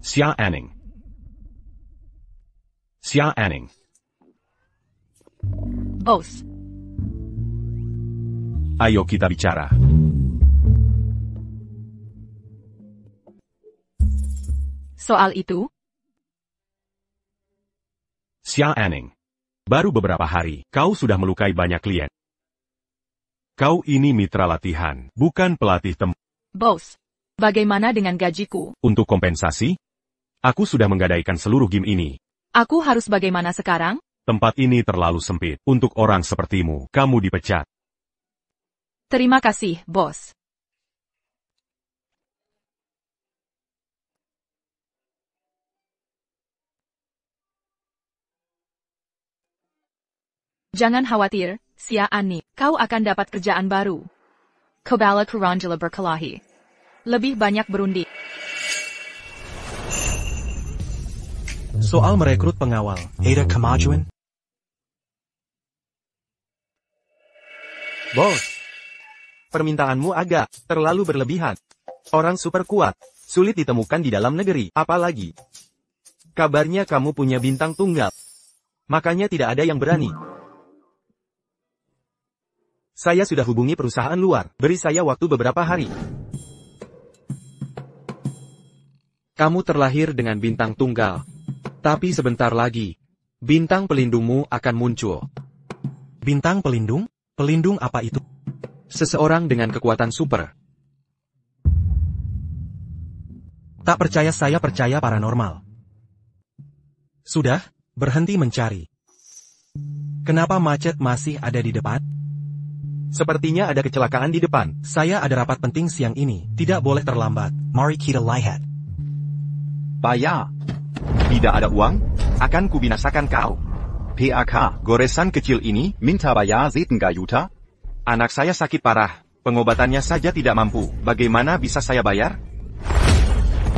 Xia Anning. Xia Anning. Bos. Ayo kita bicara. Soal itu? Xia Anning. Baru beberapa hari, kau sudah melukai banyak klien. Kau ini mitra latihan, bukan pelatih Bos, bagaimana dengan gajiku? Untuk kompensasi, aku sudah menggadaikan seluruh game ini. Aku harus bagaimana sekarang? Tempat ini terlalu sempit. Untuk orang sepertimu, kamu dipecat. Terima kasih, bos. Jangan khawatir, Xia Anning, kau akan dapat kerjaan baru. Kebala Kuranjala berkelahi. Lebih banyak berunding. Soal merekrut pengawal, ada kemajuan? Bos, permintaanmu agak terlalu berlebihan. Orang super kuat, sulit ditemukan di dalam negeri, apalagi. Kabarnya kamu punya bintang tunggal. Makanya tidak ada yang berani. Saya sudah hubungi perusahaan luar, beri saya waktu beberapa hari. Kamu terlahir dengan bintang tunggal. Tapi sebentar lagi, bintang pelindungmu akan muncul. Bintang pelindung? Pelindung apa itu? Seseorang dengan kekuatan super. Tak percaya, saya percaya paranormal. Sudah, berhenti mencari. Kenapa macet masih ada di depan? Sepertinya ada kecelakaan di depan. Saya ada rapat penting siang ini, tidak boleh terlambat. Mari kita lihat. Bayar. Tidak ada uang, akan kubinasakan kau. PAK, goresan kecil ini, minta bayar setengah juta? Anak saya sakit parah, pengobatannya saja tidak mampu, bagaimana bisa saya bayar?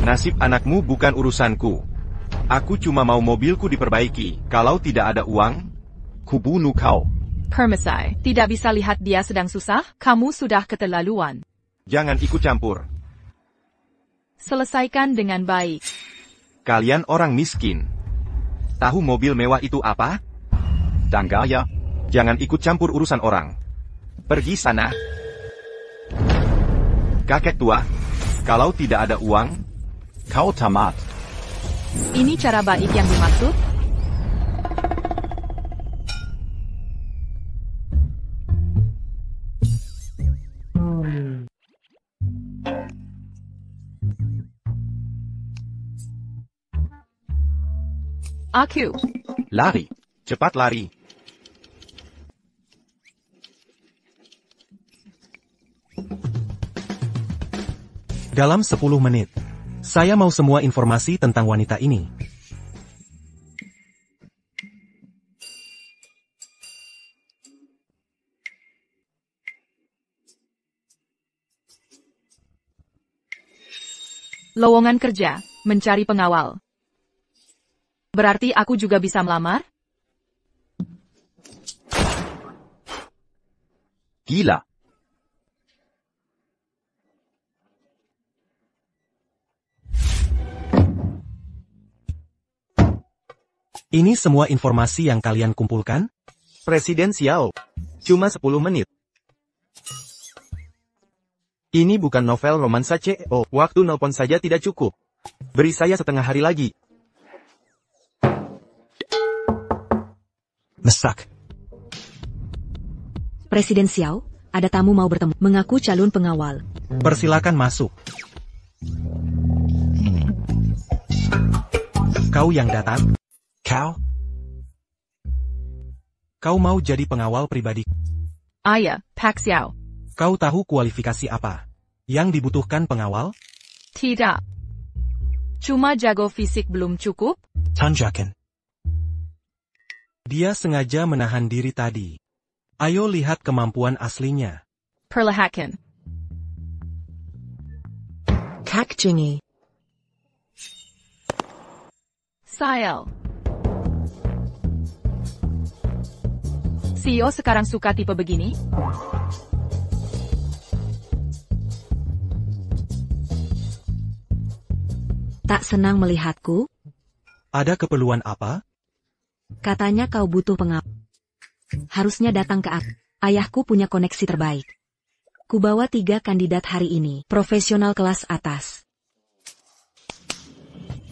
Nasib anakmu bukan urusanku. Aku cuma mau mobilku diperbaiki, kalau tidak ada uang, kubunuh kau. Permisai, tidak bisa lihat dia sedang susah, kamu sudah keterlaluan. Jangan ikut campur. Selesaikan dengan baik. Kalian orang miskin. Tahu mobil mewah itu apa? Dan gaya. Jangan ikut campur urusan orang. Pergi sana. Kakek tua, kalau tidak ada uang, kau tamat. Ini cara baik yang dimaksud? Aku. Lari. Cepat lari. Dalam 10 menit. Saya mau semua informasi tentang wanita ini. Lowongan kerja, mencari pengawal. Berarti aku juga bisa melamar? Gila. Ini semua informasi yang kalian kumpulkan? Presiden Xiao. Cuma 10 menit. Ini bukan novel romansa CEO. Waktu nelpon saja tidak cukup. Beri saya setengah hari lagi. Mesak. Presiden Xiao, ada tamu mau bertemu. Mengaku calon pengawal. Persilakan masuk. Kau yang datang? Kau mau jadi pengawal pribadi? Ayah, Pak Xiao. Kau tahu kualifikasi apa yang dibutuhkan pengawal? Tidak. Cuma jago fisik belum cukup? Tanjakan. Dia sengaja menahan diri tadi. Ayo lihat kemampuan aslinya. Perlihatkan. Kak Jingi. Sayal. CEO sekarang suka tipe begini? Tak senang melihatku? Ada keperluan apa? Katanya kau butuh pengawal. Harusnya datang ke aku. Ayahku punya koneksi terbaik. Kubawa 3 kandidat hari ini, profesional kelas atas.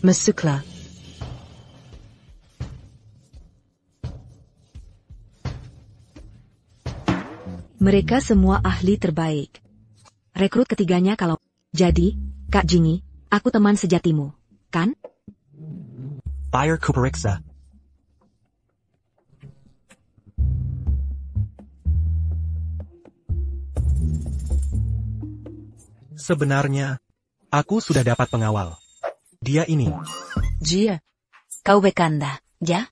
Masuklah. Mereka semua ahli terbaik. Rekrut ketiganya kalau... Jadi, Kak Jingi, aku teman sejatimu, kan? Biar ku periksa. Sebenarnya, aku sudah dapat pengawal. Dia ini. Jia. Kau bercanda, ya?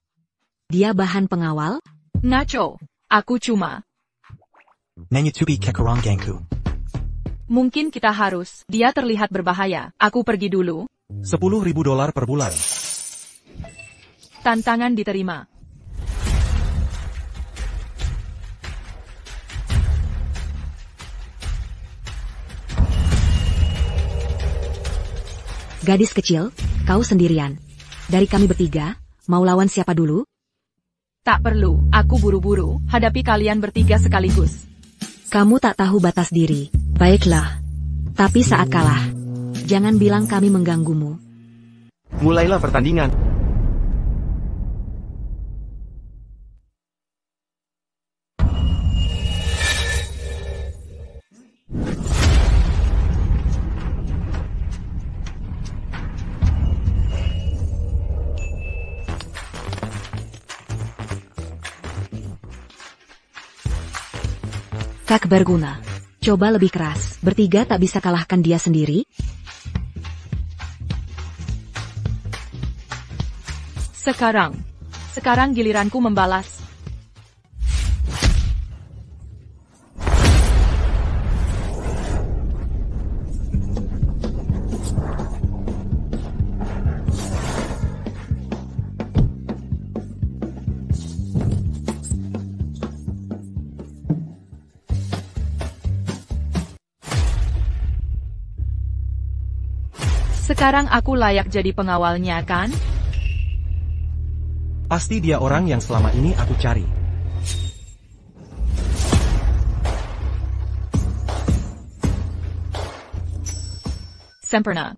Dia bahan pengawal? Nacho, aku cuma. Nanyutupi kekerangganku. Mungkin kita harus. Dia terlihat berbahaya. Aku pergi dulu. $10.000 per bulan. Tantangan diterima. Gadis kecil, kau sendirian. Dari kami bertiga, mau lawan siapa dulu? Tak perlu, aku buru-buru. Hadapi kalian bertiga sekaligus. Kamu tak tahu batas diri. Baiklah. Tapi saat kalah, jangan bilang kami mengganggumu. Mulailah pertandingan. Kak berguna. Coba lebih keras. Bertiga tak bisa kalahkan dia sendiri? Sekarang giliranku membalas. Sekarang aku layak jadi pengawalnya, kan? Pasti dia orang yang selama ini aku cari. Sempurna.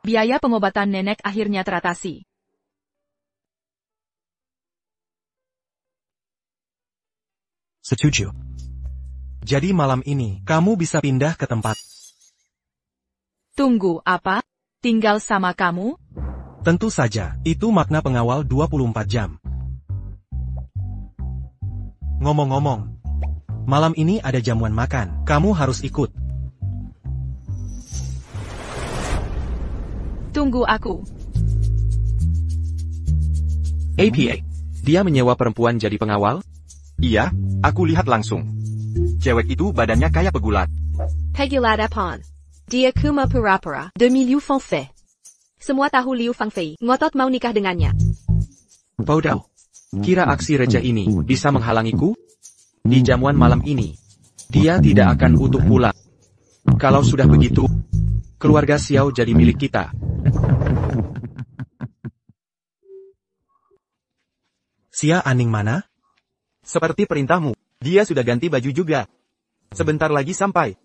Biaya pengobatan nenek akhirnya teratasi. Setuju. Jadi malam ini, kamu bisa pindah ke tempat. Tunggu, apa? Tinggal sama kamu? Tentu saja, itu makna pengawal 24 jam. Ngomong-ngomong, malam ini ada jamuan makan, kamu harus ikut. Tunggu aku. APA. Dia menyewa perempuan jadi pengawal? Iya, aku lihat langsung. Cewek itu badannya kayak pegulat. Pegulat apaan? Dia cuma pura-pura demi Liu Fengfei. Semua tahu Liu Fengfei ngotot mau nikah dengannya. Bodoh. Kira aksi receh ini bisa menghalangiku? Di jamuan malam ini, dia tidak akan utuh pulang. Kalau sudah begitu, keluarga Xiao jadi milik kita. Xia Aning mana? Seperti perintahmu, dia sudah ganti baju juga. Sebentar lagi sampai.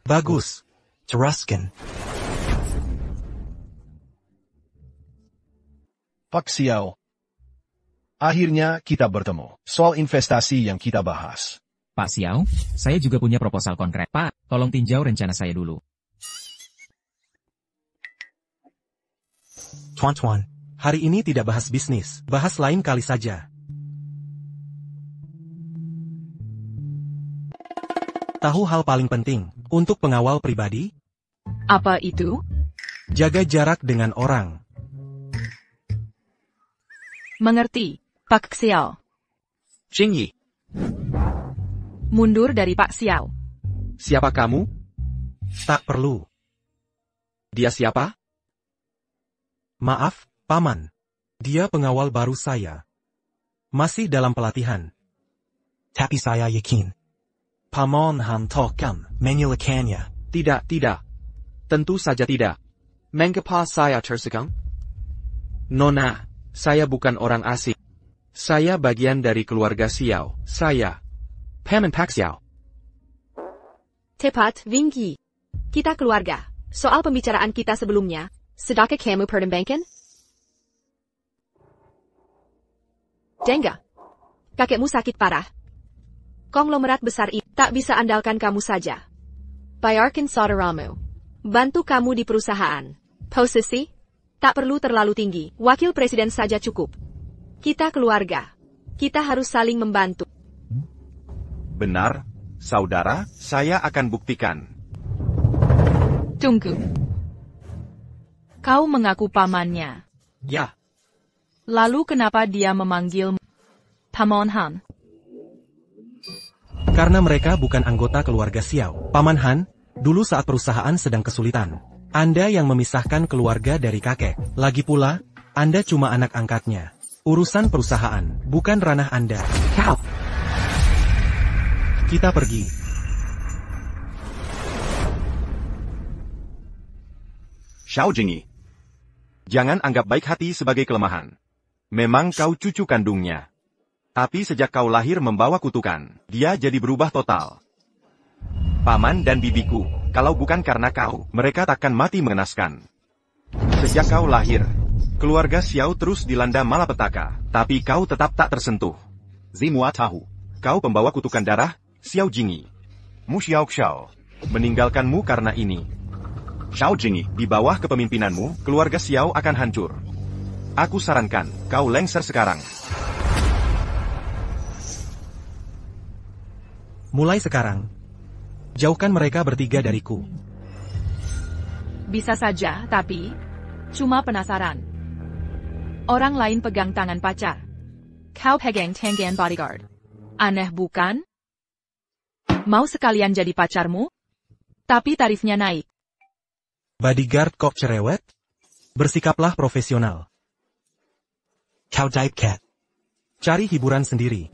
Bagus. Teruskan. Pak Xiao. Akhirnya kita bertemu. Soal investasi yang kita bahas. Pak Xiao, saya juga punya proposal konkret. Pak, tolong tinjau rencana saya dulu. Tuan-tuan, hari ini tidak bahas bisnis, bahas lain kali saja. Tahu hal paling penting untuk pengawal pribadi? Apa itu? Jaga jarak dengan orang. Mengerti, Pak Xiao. Jingyi, Mundur dari Pak Xiao. siapa kamu? Tak perlu. Dia siapa? Maaf, Paman. Dia pengawal baru saya. Masih dalam pelatihan. Tapi saya yakin. Paman hantarkan menyelakannya. Tidak, tidak. Tentu saja tidak. Mengapa saya tersegang? Nona, saya bukan orang asing. Saya bagian dari keluarga Xiao. Saya Paman Pak Xiao. Tepat, Vinggi. Kita keluarga. Soal pembicaraan kita sebelumnya, sudahkah kamu pertimbangkan? Dengga. Kakekmu sakit parah. Konglomerat besar ini tak bisa andalkan kamu saja. Bayarkan saudaramu. Bantu kamu di perusahaan. Posisi? Tak perlu terlalu tinggi. Wakil presiden saja cukup. Kita keluarga. Kita harus saling membantu. Benar, saudara, saya akan buktikan. Tunggu. Kau mengaku pamannya. Ya. Lalu kenapa dia memanggil Paman Han? Karena mereka bukan anggota keluarga Xiao. Paman Han, dulu saat perusahaan sedang kesulitan. Anda yang memisahkan keluarga dari kakek. Lagi pula, Anda cuma anak angkatnya. Urusan perusahaan, bukan ranah Anda. Kau. Kita pergi. Xiao Jingyi. Jangan anggap baik hati sebagai kelemahan. Memang kau cucu kandungnya. Tapi sejak kau lahir membawa kutukan, dia jadi berubah total. Paman dan bibiku, kalau bukan karena kau, mereka takkan mati mengenaskan. Sejak kau lahir, keluarga Xiao terus dilanda malapetaka, tapi kau tetap tak tersentuh. Zimua tahu, kau pembawa kutukan darah, Xiao Jingyi. Mu Xiao Xiao, meninggalkanmu karena ini. Xiao Jingyi, di bawah kepemimpinanmu, keluarga Xiao akan hancur. Aku sarankan, kau lengser sekarang. Mulai sekarang, jauhkan mereka bertiga dariku. Bisa saja, tapi cuma penasaran. Orang lain pegang tangan pacar. Kau pegang tangan bodyguard. Aneh bukan? Mau sekalian jadi pacarmu? Tapi tarifnya naik. Bodyguard kok cerewet? Bersikaplah profesional. Kau type cat. Cari hiburan sendiri.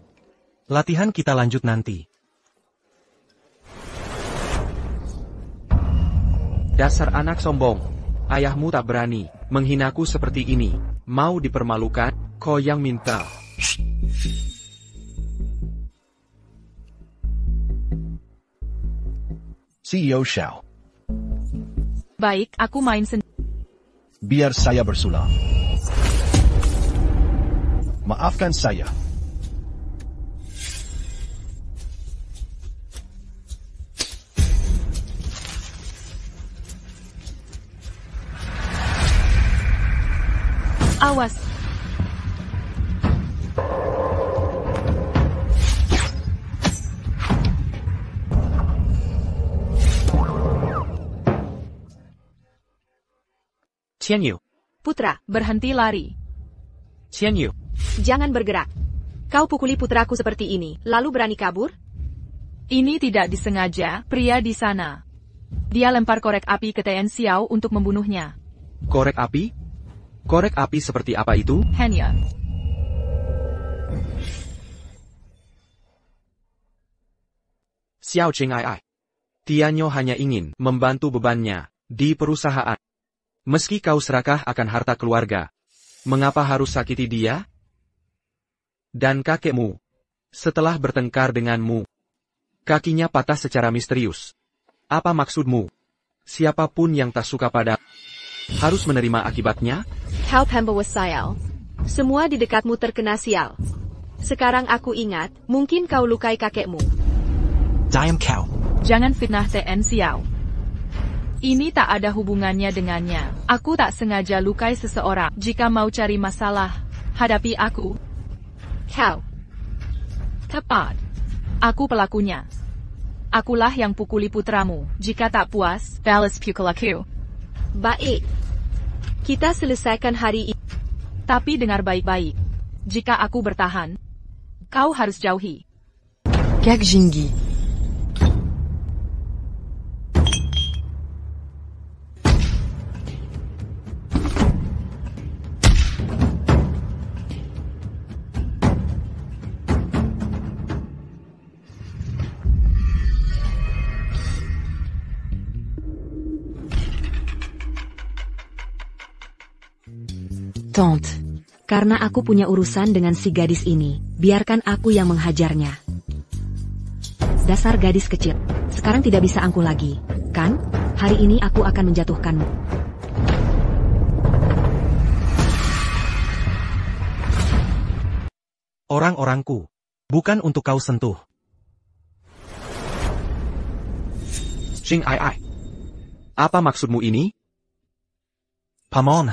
Latihan kita lanjut nanti. Dasar anak sombong. Ayahmu tak berani menghinaku seperti ini. Mau dipermalukan, kau yang minta. CEO Xiao. Baik, aku main sendiri. Biar saya bersulap. Maafkan saya. Awas. Qianyu. Putra, Berhenti lari. Qianyu. jangan bergerak. Kau pukuli putraku seperti ini, lalu berani kabur? Ini tidak disengaja, pria di sana. Dia lempar korek api ke Tian Xiao untuk membunuhnya. Korek api? Korek api seperti apa itu? Hanya. Xiao Qing'ai. Tianyo hanya ingin membantu bebannya di perusahaan. Meski kau serakah akan harta keluarga, mengapa harus sakiti dia? Dan kakekmu, setelah bertengkar denganmu, kakinya patah secara misterius. Apa maksudmu? Siapapun yang tak suka pada harus menerima akibatnya? Kau pembawa sial. Semua di dekatmu terkena sial. Sekarang aku ingat, mungkin kau lukai kakekmu. Diam kau. Jangan fitnah Tian Xiao. Ini tak ada hubungannya dengannya. Aku tak sengaja lukai seseorang. Jika mau cari masalah, hadapi aku. Kau. Tepat. Aku pelakunya. Akulah yang pukuli putramu. Jika tak puas, balas pukul aku. Baik. Kita selesaikan hari ini. Tapi dengar baik-baik. Jika aku bertahan, kau harus jauhi. Kak Jingyi. Tante. Karena aku punya urusan dengan si gadis ini, biarkan aku yang menghajarnya. Dasar gadis kecil, sekarang tidak bisa angkuh lagi, kan? Hari ini aku akan menjatuhkanmu. Orang-orangku, bukan untuk kau sentuh. Jing Ai. Apa maksudmu ini? Paman,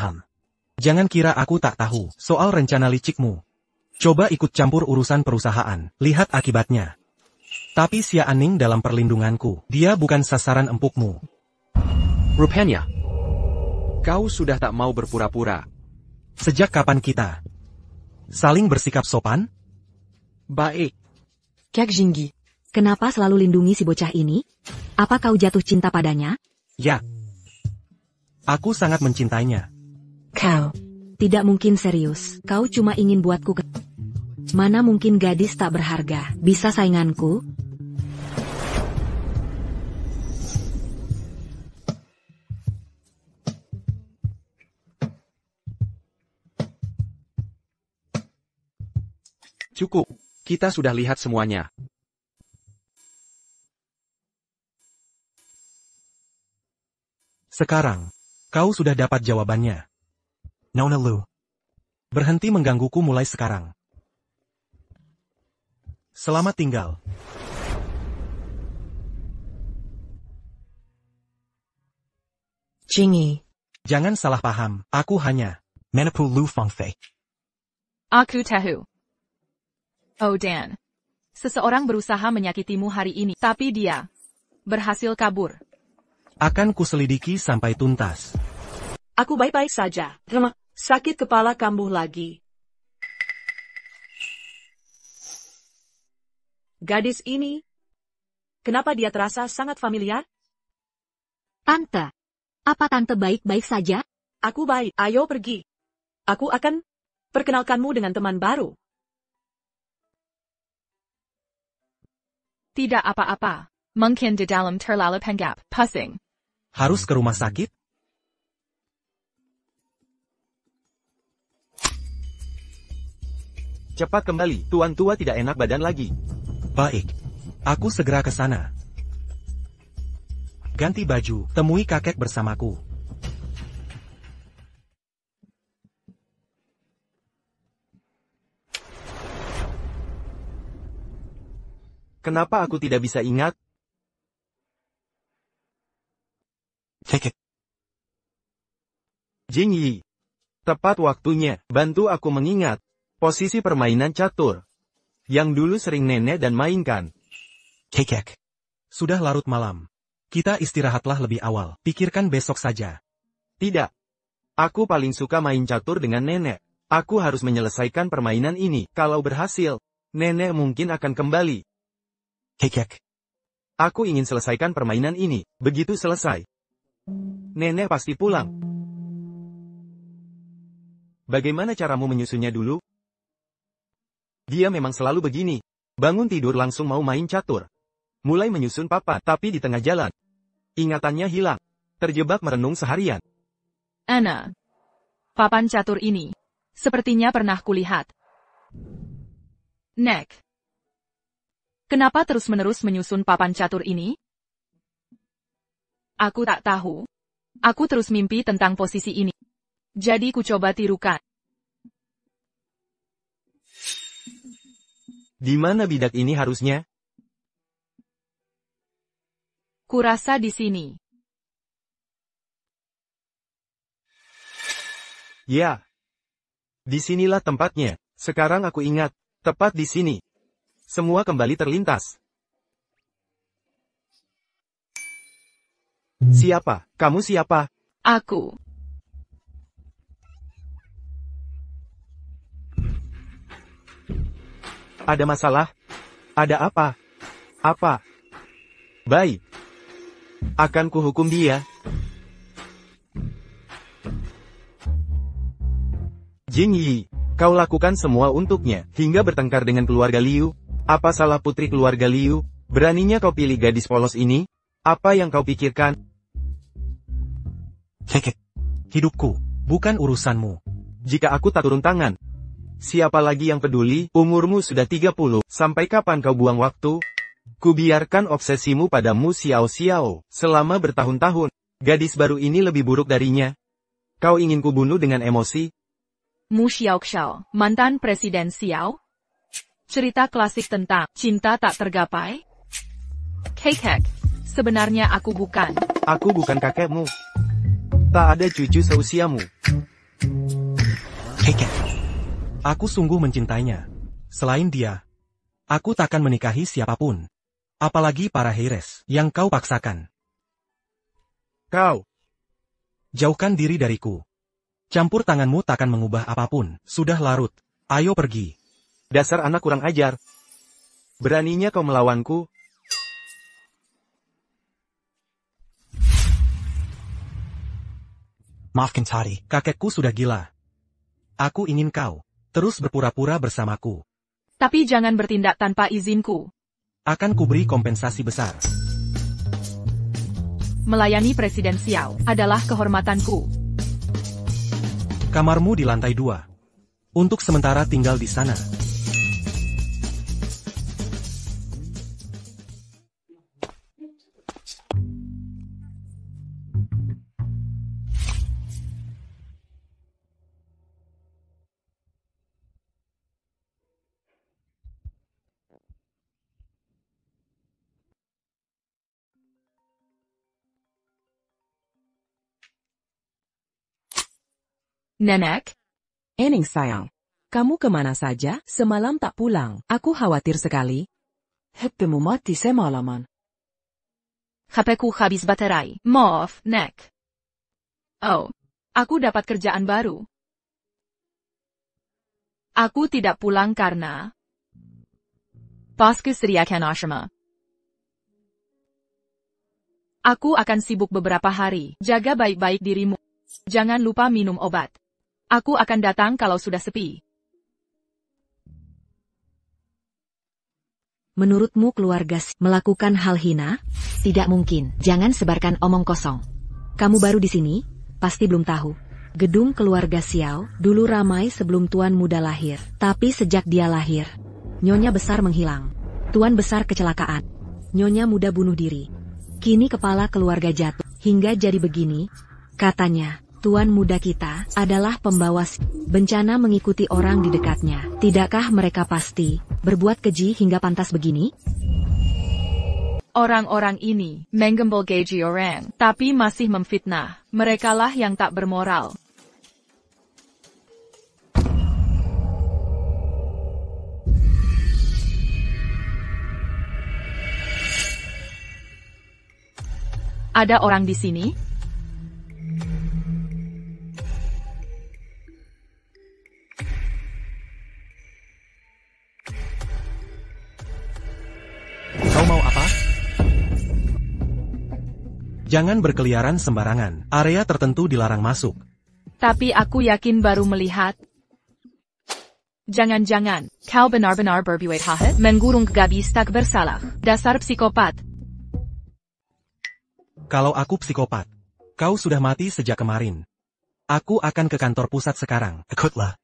jangan kira aku tak tahu soal rencana licikmu. Coba ikut campur urusan perusahaan, lihat akibatnya. Tapi Xia Aning dalam perlindunganku, dia bukan sasaran empukmu. Rupanya, kau sudah tak mau berpura-pura. Sejak kapan kita saling bersikap sopan? Baik. Kek Jinggi. Kenapa selalu lindungi si bocah ini? Apa kau jatuh cinta padanya? Ya. Aku sangat mencintainya. Kau. Tidak mungkin serius, kau cuma ingin buatku Mana mungkin gadis tak berharga, bisa sainganku? Cukup, kita sudah lihat semuanya. Sekarang, kau sudah dapat jawabannya. Nona Lu. Berhenti menggangguku mulai sekarang. Selamat tinggal. Jingyi. Jangan salah paham, aku hanya Menepu Lu Fengfei. Aku tahu. Oh Dan. Seseorang berusaha menyakitimu hari ini, tapi dia berhasil kabur. Akan kuselidiki sampai tuntas. Aku baik-baik saja. Sakit kepala kambuh lagi. Gadis ini, kenapa dia terasa sangat familiar? Tante. Apa tante baik-baik saja? Aku baik, ayo pergi. Aku akan perkenalkanmu dengan teman baru. Tidak apa-apa. Mungkin di dalam terlalu penggap, pusing. Harus ke rumah sakit? Cepat kembali, tuan tua tidak enak badan lagi. Baik. Aku segera ke sana. Ganti baju, temui kakek bersamaku. Kenapa aku tidak bisa ingat? Kakek. Jingyi. Tepat waktunya, bantu aku mengingat. Posisi permainan catur. Yang dulu sering nenek dan mainkan. Kakek. Sudah larut malam. Kita istirahatlah lebih awal, pikirkan besok saja. Tidak. Aku paling suka main catur dengan nenek. Aku harus menyelesaikan permainan ini. Kalau berhasil, nenek mungkin akan kembali. Kakek. Aku ingin selesaikan permainan ini. Begitu selesai, nenek pasti pulang. Bagaimana caramu menyusunnya dulu? Dia memang selalu begini. Bangun tidur langsung mau main catur. Mulai menyusun papan, tapi di tengah jalan ingatannya hilang. Terjebak merenung seharian. Anna. Papan catur ini sepertinya pernah kulihat. Nek. Kenapa terus-menerus menyusun papan catur ini? Aku tak tahu. Aku terus mimpi tentang posisi ini. Jadi ku coba tirukan. Di mana bidak ini harusnya? Kurasa di sini. Ya. Disinilah tempatnya. Sekarang aku ingat. Tepat di sini. Semua kembali terlintas. Siapa? Kamu siapa? Aku. Ada masalah? Ada apa? Apa? Baik. Akan kuhukum dia. Jingyi, kau lakukan semua untuknya, hingga bertengkar dengan keluarga Liu. Apa salah putri keluarga Liu? Beraninya kau pilih gadis polos ini? Apa yang kau pikirkan? Kakek. Hidupku, bukan urusanmu. jika aku tak turun tangan. Siapa lagi yang peduli, umurmu sudah 30, sampai kapan kau buang waktu? Kubiarkan obsesimu padamu Xiao Xiao, selama bertahun-tahun. Gadis baru ini lebih buruk darinya. Kau ingin kubunuh dengan emosi? Mu Xiaoxiao, mantan Presiden Xiao? Cerita klasik tentang cinta tak tergapai? Kekek, sebenarnya aku bukan. Aku bukan kakekmu. Tak ada cucu seusiamu. Kekek. Aku sungguh mencintainya. Selain dia, aku takkan menikahi siapapun. Apalagi para Heires yang kau paksakan. Kau. Jauhkan diri dariku. Campur tanganmu takkan mengubah apapun. Sudah larut. Ayo pergi. Dasar anak kurang ajar. Beraninya kau melawanku? Maafkan Tari. Kakekku sudah gila. Aku ingin kau terus berpura-pura bersamaku. Tapi jangan bertindak tanpa izinku. Akan kuberi kompensasi besar. Melayani Presiden Xiao adalah kehormatanku. Kamarmu di lantai 2. Untuk sementara tinggal di sana. Nenek? Eneng sayang, kamu kemana saja? Semalam tak pulang. Aku khawatir sekali. HPmu mati semalaman. HP-ku habis baterai. Maaf, Nek. Oh, aku dapat kerjaan baru. Aku tidak pulang karena bosku sediakan asrama. Aku akan sibuk beberapa hari. Jaga baik-baik dirimu. Jangan lupa minum obat. Aku akan datang kalau sudah sepi. Menurutmu keluarga melakukan hal hina? Tidak mungkin. Jangan sebarkan omong kosong. Kamu baru di sini? Pasti belum tahu. Gedung keluarga Xiao dulu ramai sebelum Tuan Muda lahir. Tapi sejak dia lahir, Nyonya Besar menghilang. Tuan Besar kecelakaan. Nyonya Muda bunuh diri. Kini kepala keluarga jatuh. Hingga jadi begini, katanya. Tuan muda kita adalah pembawa bencana mengikuti orang di dekatnya. Tidakkah mereka pasti berbuat keji hingga pantas begini? Orang-orang ini menggembel gaji orang, tapi masih memfitnah. Merekalah yang tak bermoral. Ada orang di sini? Jangan berkeliaran sembarangan. Area tertentu dilarang masuk. Tapi aku yakin baru melihat. Jangan-jangan, kau benar-benar berbuat jahat, menggurung gadis tak bersalah. Dasar psikopat. Kalau aku psikopat, kau sudah mati sejak kemarin. Aku akan ke kantor pusat sekarang. Ikutlah.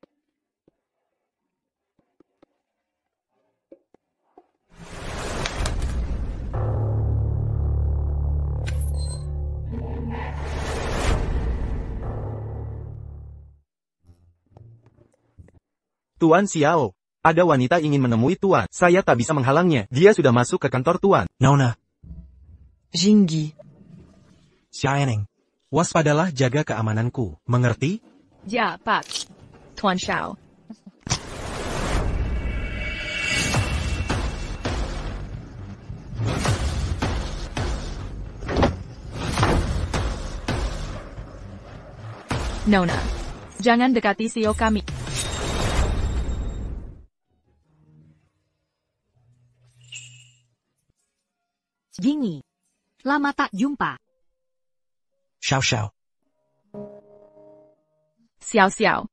Tuan Xiao, ada wanita ingin menemui Tuan. Saya tak bisa menghalangnya. Dia sudah masuk ke kantor Tuan. Nona. Jinggi. Xiaoning. Waspadalah, jaga keamananku. Mengerti? Ya, Pak. Tuan Xiao. Nona. Jangan dekati CEO kami. Jingi. Lama tak jumpa. Xiao Xiao. Xiao.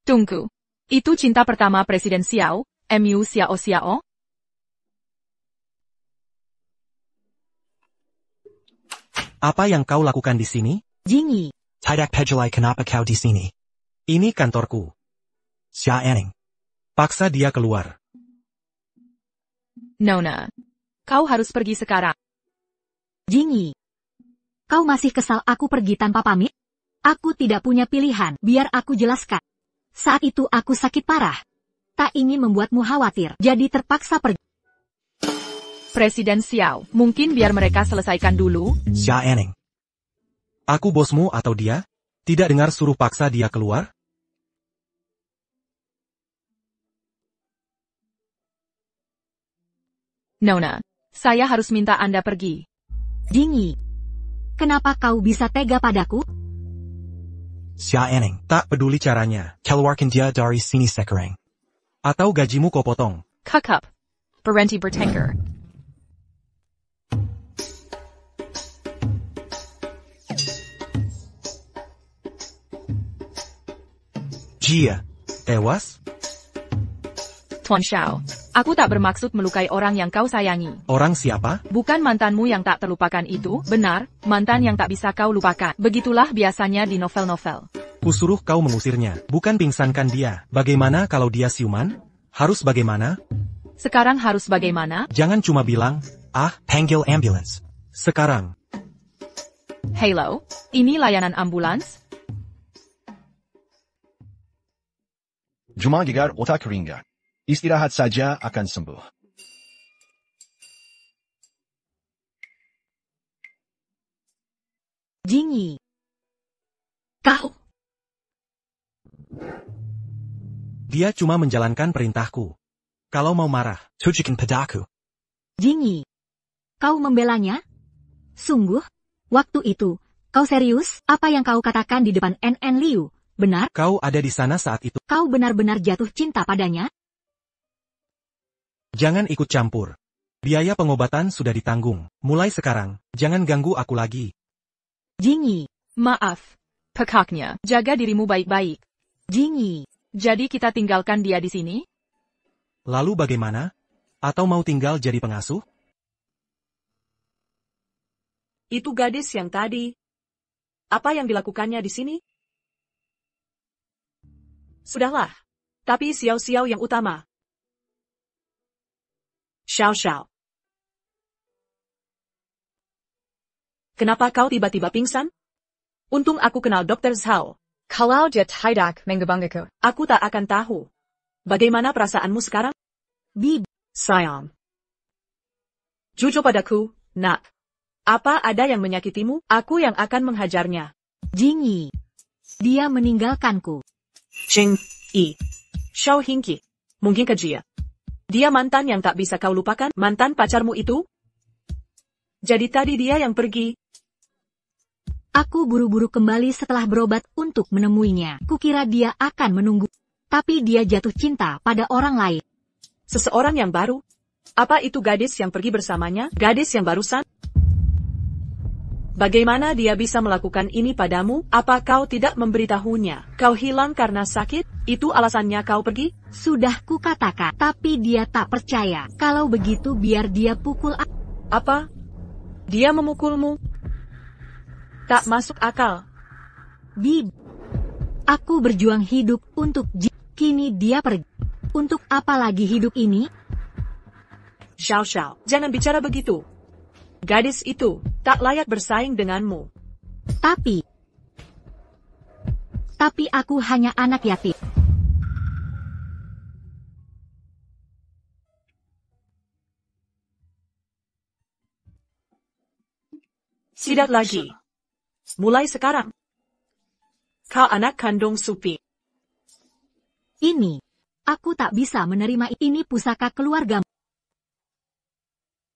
Tunggu. Itu cinta pertama Presiden Xiao, Mu Xiao. Apa yang kau lakukan di sini? Jingi. Tidak pejelai kenapa kau di sini. Ini kantorku. Xia Anning. Paksa dia keluar. Nona. Kau harus pergi sekarang. Jingyi. Kau masih kesal aku pergi tanpa pamit? Aku tidak punya pilihan, biar aku jelaskan. Saat itu aku sakit parah. Tak ingin membuatmu khawatir, jadi terpaksa pergi. Presiden Xiao, mungkin biar mereka selesaikan dulu. Xia Anning. Aku bosmu atau dia? Tidak dengar suruh paksa dia keluar? Nona, saya harus minta Anda pergi. Jingyi. Kenapa kau bisa tega padaku? Xia Anning. Tak peduli caranya. Keluarkan dia dari sini sekarang. Atau gajimu kau potong. Kakap. Berhenti bertengkar. Jia. Tewas? Tuan Xiao, aku tak bermaksud melukai orang yang kau sayangi. Orang siapa? Bukan mantanmu yang tak terlupakan itu, benar, mantan yang tak bisa kau lupakan. Begitulah biasanya di novel-novel. Kusuruh kau mengusirnya, bukan pingsankan dia. Bagaimana kalau dia siuman? Harus bagaimana? Sekarang harus bagaimana? Jangan cuma bilang, panggil ambulans. Sekarang. Halo, ini layanan ambulans? Cuma gegar otak ringan. Istirahat saja akan sembuh. Jingyi. Kau. Dia cuma menjalankan perintahku. Kalau mau marah, tunjukkan padaku. Jingyi. Kau membelanya? Sungguh? Waktu itu, kau serius? Apa yang kau katakan di depan NN Liu? Benar? Kau ada di sana saat itu. Kau benar-benar jatuh cinta padanya? Jangan ikut campur. Biaya pengobatan sudah ditanggung. Mulai sekarang, jangan ganggu aku lagi. Jingyi. Maaf. Pekaknya, jaga dirimu baik-baik. Jingyi. Jadi kita tinggalkan dia di sini? Lalu bagaimana? Atau mau tinggal jadi pengasuh? Itu gadis yang tadi. Apa yang dilakukannya di sini? Sudahlah. Tapi Xiao-Xiao yang utama. Xiao-Xiao. Kenapa kau tiba-tiba pingsan? Untung aku kenal Dr. Zhao. Kalau dia tidak mengebanggaku. Aku tak akan tahu. Bagaimana perasaanmu sekarang? Bib. Sayang. Jujur padaku, nak. Apa ada yang menyakitimu? Aku yang akan menghajarnya. Jingyi. Dia meninggalkanku. Jing Yi. Xiao Hingqi. Mungkin dia. Dia mantan yang tak bisa kau lupakan, mantan pacarmu itu? Jadi tadi dia yang pergi. Aku buru-buru kembali setelah berobat untuk menemuinya. Kukira dia akan menunggu. Tapi dia jatuh cinta pada orang lain. Seseorang yang baru? Apa itu gadis yang pergi bersamanya? Gadis yang barusan? Bagaimana dia bisa melakukan ini padamu? Apa kau tidak memberitahunya? Kau hilang karena sakit? Itu alasannya kau pergi? Sudah kukatakan, tapi dia tak percaya. Kalau begitu biar dia pukul aku. Apa? Dia memukulmu? Tak masuk akal. Bib. Aku berjuang hidup untuk kini dia pergi. Untuk apa lagi hidup ini? Xiao-Xiao, jangan bicara begitu. Gadis itu tak layak bersaing denganmu. Tapi aku hanya anak yatim. Tidak lagi. Mulai sekarang. Kau anak kandung Supi. Ini. Aku tak bisa menerima ini pusaka keluargamu.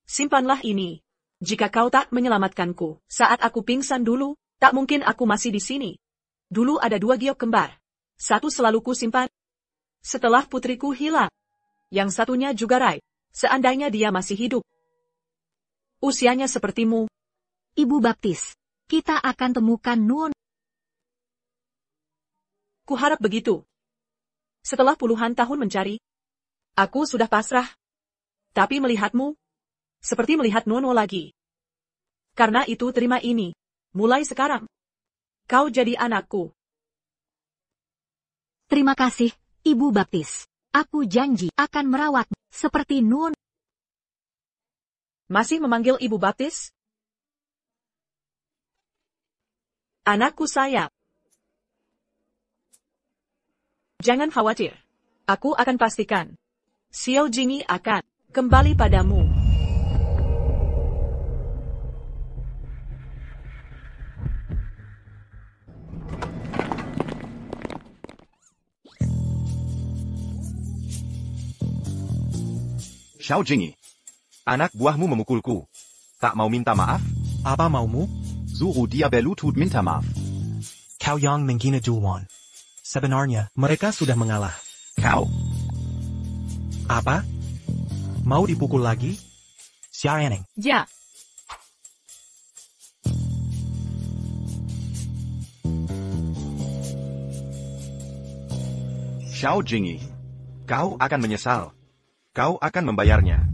Simpanlah ini. Jika kau tak menyelamatkanku, saat aku pingsan dulu, tak mungkin aku masih di sini. Dulu ada 2 giok kembar. Satu selalu ku simpan. Setelah putriku hilang. Yang satunya juga Rai. Seandainya dia masih hidup. Usianya sepertimu. Ibu baptis. Kita akan temukan Nuon. Kuharap begitu. Setelah puluhan tahun mencari, aku sudah pasrah. Tapi melihatmu, seperti melihat Nono lagi. Karena itu terima ini. Mulai sekarang. Kau jadi anakku. Terima kasih, Ibu Baptis. Aku janji akan merawat seperti Nun. Masih memanggil Ibu Baptis? Anakku sayang. Jangan khawatir. Aku akan pastikan. Xiao Jingyi akan kembali padamu. Xiao Jingyi, anak buahmu memukulku. Tak mau minta maaf? Apa maumu? Suruh dia berlutut minta maaf. Kau yang menghina duluan. Sebenarnya, mereka sudah mengalah. Kau. Apa? Mau dipukul lagi? Xiaoning. Ya. Xiao Jingyi, kau akan menyesal. Kau akan membayarnya.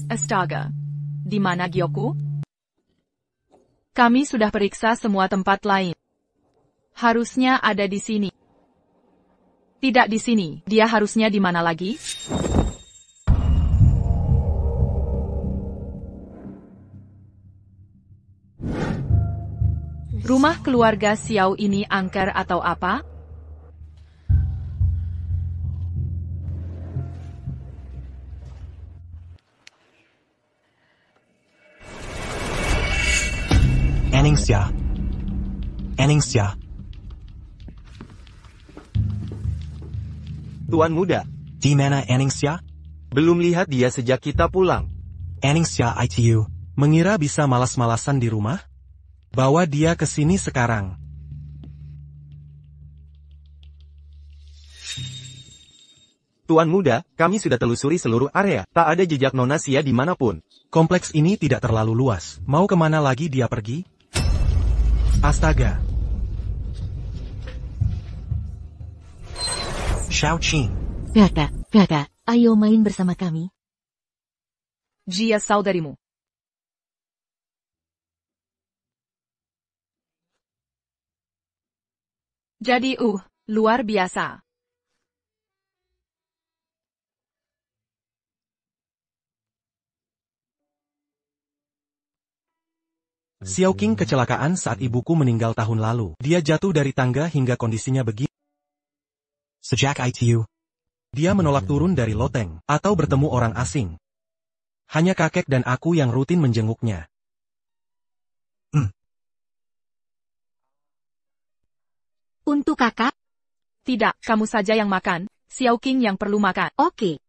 Astaga. Di mana Gyoku? Kami sudah periksa semua tempat lain. Harusnya ada di sini. Tidak di sini. Dia harusnya di mana lagi? Rumah keluarga Xiao ini angker atau apa? Aningsia. Aningsia. Tuan muda. Di mana Aningsia? Belum lihat dia sejak kita pulang. Aningsia ITU. Mengira bisa malas-malasan di rumah? Bawa dia ke sini sekarang. Tuan muda, kami sudah telusuri seluruh area. Tak ada jejak Nona Xia dimanapun. Kompleks ini tidak terlalu luas. Mau kemana lagi dia pergi? Astaga. Xiao Qing. Kakak, ayo main bersama kami. Jia saudarimu. Jadi luar biasa. Xiao Qing kecelakaan saat ibuku meninggal tahun lalu. Dia jatuh dari tangga hingga kondisinya begini. Sejak ITU, dia menolak turun dari loteng atau bertemu orang asing. Hanya kakek dan aku yang rutin menjenguknya. Untuk kakak? Tidak, kamu saja yang makan. Xiao Qing yang perlu makan. Oke.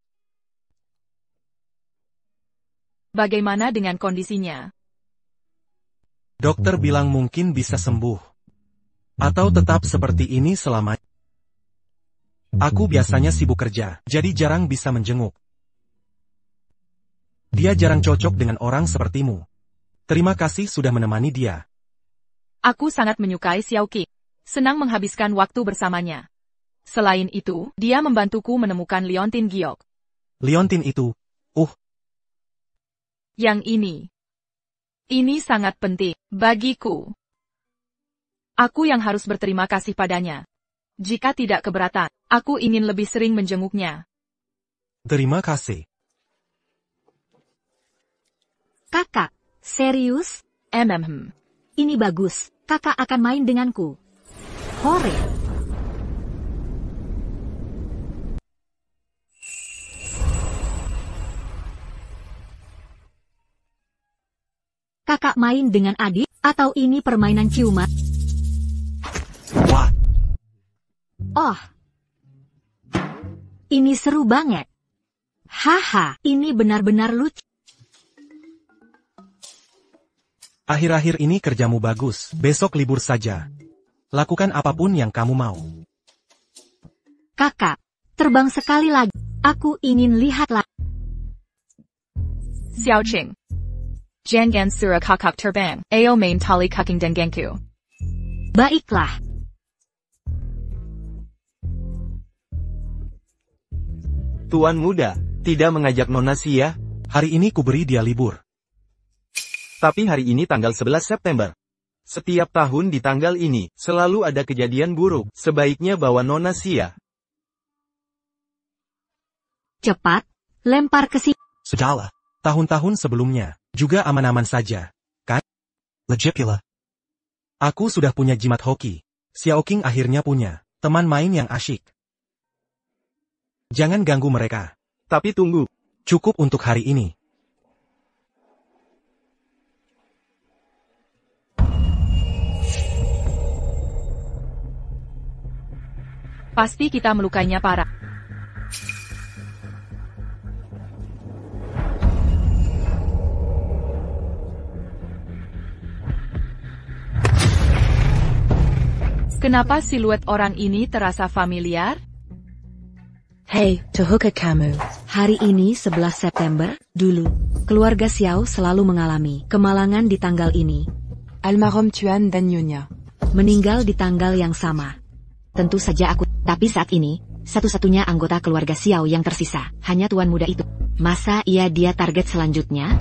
Bagaimana dengan kondisinya? Dokter bilang mungkin bisa sembuh. Atau tetap seperti ini selamanya. Aku biasanya sibuk kerja, jadi jarang bisa menjenguk. Dia jarang cocok dengan orang sepertimu. Terima kasih sudah menemani dia. Aku sangat menyukai Xiao Qing. Senang menghabiskan waktu bersamanya. Selain itu, dia membantuku menemukan Liontin Giok. Liontin itu, Yang ini. Ini sangat penting bagiku. Aku yang harus berterima kasih padanya. Jika tidak keberatan, aku ingin lebih sering menjenguknya. Terima kasih. Kakak, serius? Ini bagus, kakak akan main denganku. Hore. Kakak main dengan adik, atau ini permainan ciuman? Wah. Oh. Ini seru banget. Haha, ini benar-benar lucu. Akhir-akhir ini kerjamu bagus, besok libur saja. Lakukan apapun yang kamu mau. Kakak, terbang sekali lagi. Aku ingin lihat lagi. Xiao Qing. Jangan sura kakak terbang. Ayo main tali kuking dan genku. Baiklah. Tuan muda, tidak mengajak Nona Xia? Hari ini kuberi dia libur. Tapi hari ini tanggal 11 September. Setiap tahun di tanggal ini, selalu ada kejadian buruk. Sebaiknya bawa Nona Xia. Cepat, lempar ke sini. Sudahlah. Tahun-tahun sebelumnya, juga aman-aman saja, kan? Legit pula. Aku sudah punya jimat hoki. Xiaoqing akhirnya punya teman main yang asyik. Jangan ganggu mereka. Tapi tunggu. Cukup untuk hari ini. Pasti kita melukainya parah. Kenapa siluet orang ini terasa familiar? Hei, Tohoka kamu. Hari ini 11 September, dulu, keluarga Xiao selalu mengalami kemalangan di tanggal ini. Almarhum Tuan dan Nyonya. Meninggal di tanggal yang sama. Tentu saja aku, tapi saat ini, satu-satunya anggota keluarga Xiao yang tersisa, hanya tuan muda itu. Masa dia target selanjutnya?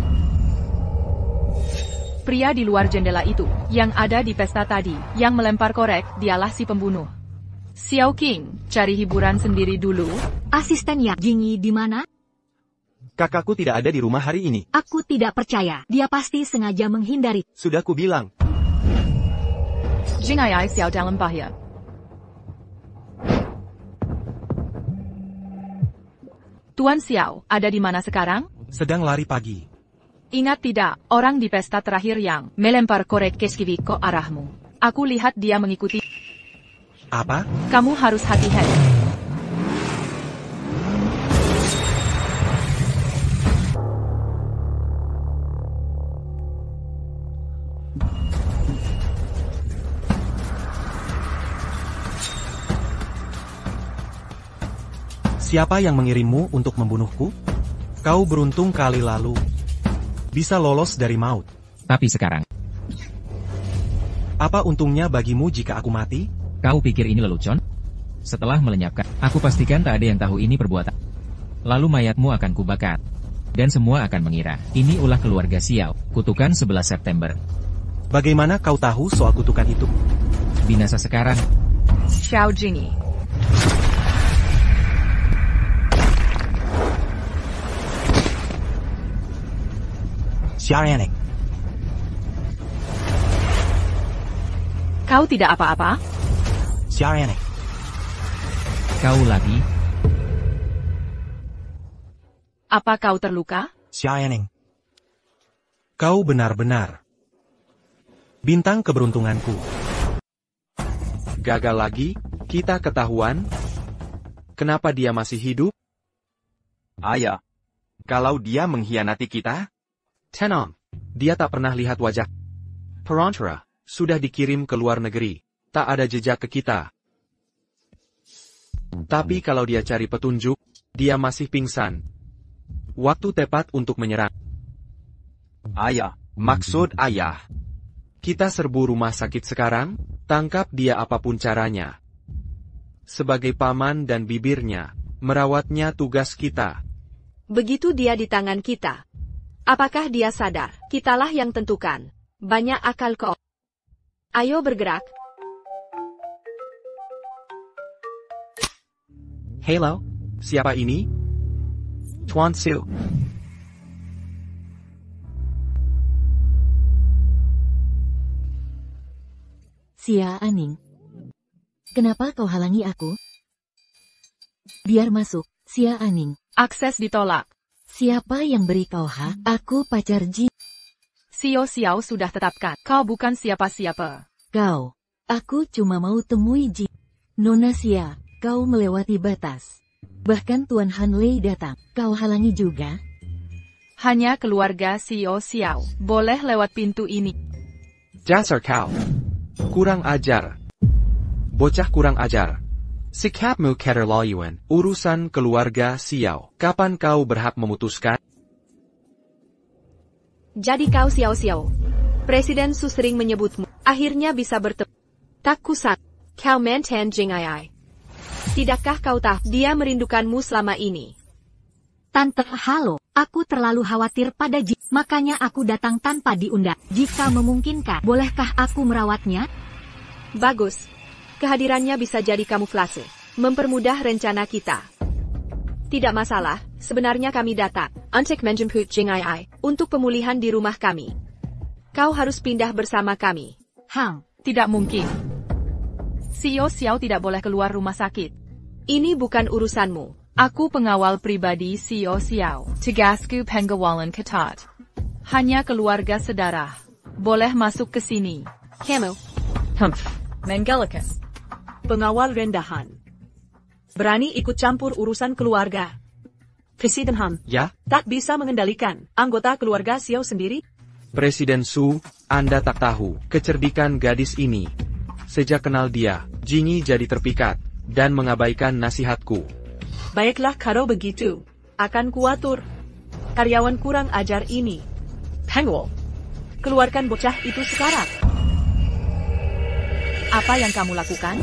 Pria di luar jendela itu, yang ada di pesta tadi, yang melempar korek, dialah si pembunuh. Xiaoqing, cari hiburan sendiri dulu. Asistennya, Jingyi di mana? Kakakku tidak ada di rumah hari ini. Aku tidak percaya, dia pasti sengaja menghindari. Sudah kubilang. Jing'ai Xiao dalam bahaya. Tuan Xiao, ada di mana sekarang? Sedang lari pagi. Ingat tidak, orang di pesta terakhir yang melempar korek keskivi ke arahmu. Aku lihat dia mengikuti. Apa? Kamu harus hati-hati. Siapa yang mengirimmu untuk membunuhku? Kau beruntung kali lalu. Bisa lolos dari maut. Tapi sekarang, apa untungnya bagimu jika aku mati? kau pikir ini lelucon? Setelah melenyapkan, aku pastikan tak ada yang tahu ini perbuatan. Lalu mayatmu akan kubakar. Dan semua akan mengira, ini ulah keluarga Xiao, kutukan 11 September. Bagaimana kau tahu soal kutukan itu? Binasa sekarang. Xiao Jingyi. Xiaoyaning. Kau tidak apa-apa? Xiaoyaning. Kau lagi? Apa kau terluka? Xiaoyaning. Kau benar-benar bintang keberuntunganku. Gagal lagi? Kita ketahuan? Kenapa dia masih hidup? Ayah. Kalau dia mengkhianati kita? Tenang, dia tak pernah lihat wajah. Perantara, sudah dikirim ke luar negeri. Tak ada jejak ke kita. Tapi kalau dia cari petunjuk, dia masih pingsan. Waktu tepat untuk menyerang. Ayah, maksud ayah. Kita serbu rumah sakit sekarang, tangkap dia apapun caranya. Sebagai paman dan bibirnya, merawatnya tugas kita. Begitu dia di tangan kita. Apakah dia sadar? Kitalah yang tentukan. Banyak akal kok. Ayo bergerak. Hello, siapa ini? Tuan Xiao. Xia Aning. Kenapa kau halangi aku? Biar masuk, Xia Aning. Akses ditolak. Siapa yang beri kau hak? Aku pacar Ji. Xiao Xiao sudah tetapkan. Kau bukan siapa-siapa. Kau. Aku cuma mau temui Ji. Nona Xia, kau melewati batas. Bahkan Tuan Han Lei datang. Kau halangi juga? Hanya keluarga Xiao Xiao boleh lewat pintu ini. Dasar kau. Kurang ajar. Bocah kurang ajar. Sikapmu keterlaluan. Urusan keluarga Xiao. Kapan kau berhak memutuskan? Jadi kau Xiao Xiao. Presiden Su sering menyebutmu. Akhirnya bisa bertemu. Tak kusat. Kau mantan Jing'ai. Tidakkah kau tahu dia merindukanmu selama ini? Tante, halo. Aku terlalu khawatir pada makanya aku datang tanpa diundang. Jika memungkinkan, bolehkah aku merawatnya? Bagus. Kehadirannya bisa jadi kamuflase, mempermudah rencana kita. Tidak masalah, sebenarnya kami datang untuk menjemput Jing Ai untuk pemulihan di rumah kami. Kau harus pindah bersama kami. Tidak mungkin. CEO Xiao tidak boleh keluar rumah sakit. Ini bukan urusanmu. Aku pengawal pribadi CEO Xiao. Tugasku pengawalan ketat. Hanya keluarga sedara boleh masuk ke sini. Kamu. Menggalakan. Pengawal rendahan. Berani ikut campur urusan keluarga. Presiden Han. Ya? Tak bisa mengendalikan anggota keluarga Xiao sendiri? Presiden Su, Anda tak tahu kecerdikan gadis ini. Sejak kenal dia, Jingi jadi terpikat dan mengabaikan nasihatku. Baiklah kalau begitu. Akan kuatur. Karyawan kurang ajar ini. Pengwol. Keluarkan bocah itu sekarang. Apa yang kamu lakukan?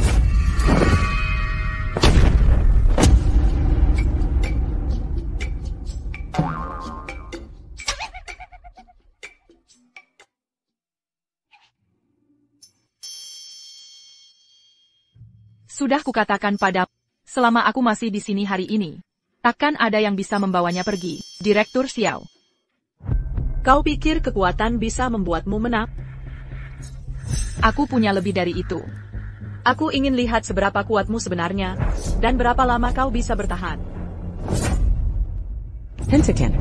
Sudah kukatakan padamu, selama aku masih di sini hari ini, takkan ada yang bisa membawanya pergi. Direktur Xiao. Kau pikir kekuatan bisa membuatmu menang? Aku punya lebih dari itu. Aku ingin lihat seberapa kuatmu sebenarnya, dan berapa lama kau bisa bertahan. Hentikan.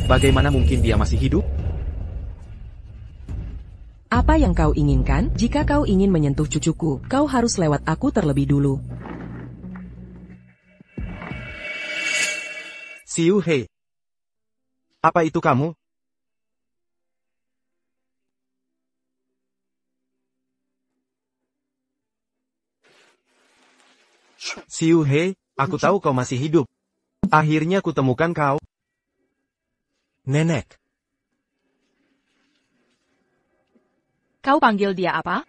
Bagaimana mungkin dia masih hidup? Apa yang kau inginkan? Jika kau ingin menyentuh cucuku, kau harus lewat aku terlebih dulu. Xiu He. Apa itu kamu? Xiu He, aku tahu kau masih hidup. Akhirnya kutemukan kau. Nenek. Kau panggil dia apa?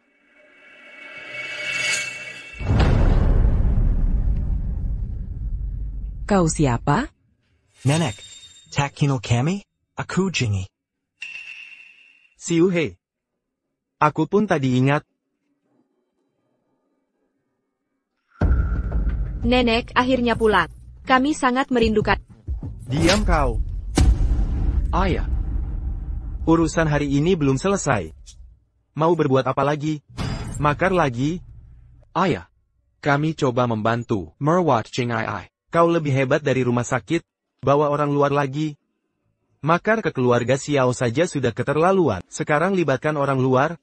Kau siapa? Nenek. Takino kami? Aku Jingi. Xiu He. Aku pun tadi ingat. Nenek akhirnya pulang. Kami sangat merindukan. Diam kau. Ayah. Urusan hari ini belum selesai. Mau berbuat apa lagi? Makar lagi? Ayah. Kami coba membantu merawat Jing Ai. Kau lebih hebat dari rumah sakit, bawa orang luar lagi. Makar ke keluarga Xiao saja sudah keterlaluan. Sekarang libatkan orang luar.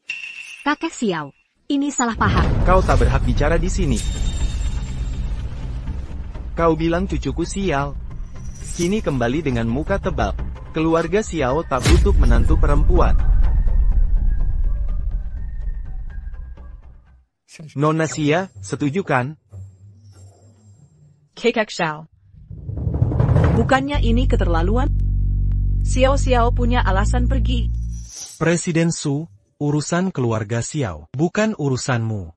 Kakek Xiao, ini salah paham. Kau tak berhak bicara di sini. Kau bilang cucuku sial. Kini kembali dengan muka tebal. Keluarga Xiao tak butuh menantu perempuan. Nona Xia, setuju kan? Kakek Xiao. Bukannya ini keterlaluan? Xiao punya alasan pergi. Presiden Su, urusan keluarga Xiao, bukan urusanmu.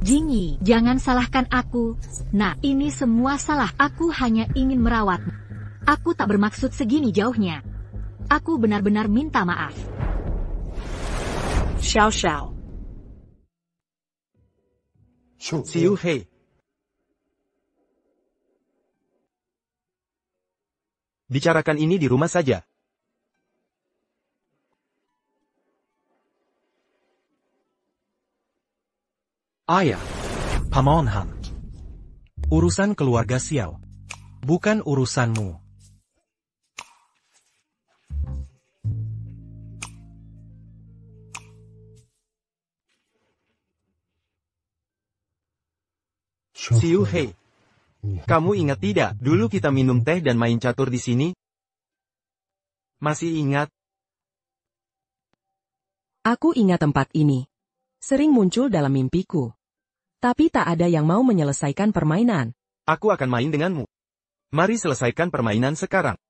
Jingi, jangan salahkan aku. Nah, ini semua salah. Aku hanya ingin merawatmu. Aku tak bermaksud segini jauhnya. Aku benar-benar minta maaf. Xiao. Xiu He. Bicarakan ini di rumah saja. Ayah. Paman Han. Urusan keluarga Xiao, bukan urusanmu. Xiu He. Kamu ingat tidak, dulu kita minum teh dan main catur di sini? Masih ingat? Aku ingat tempat ini. Sering muncul dalam mimpiku. Tapi tak ada yang mau menyelesaikan permainan. Aku akan main denganmu. Mari selesaikan permainan sekarang.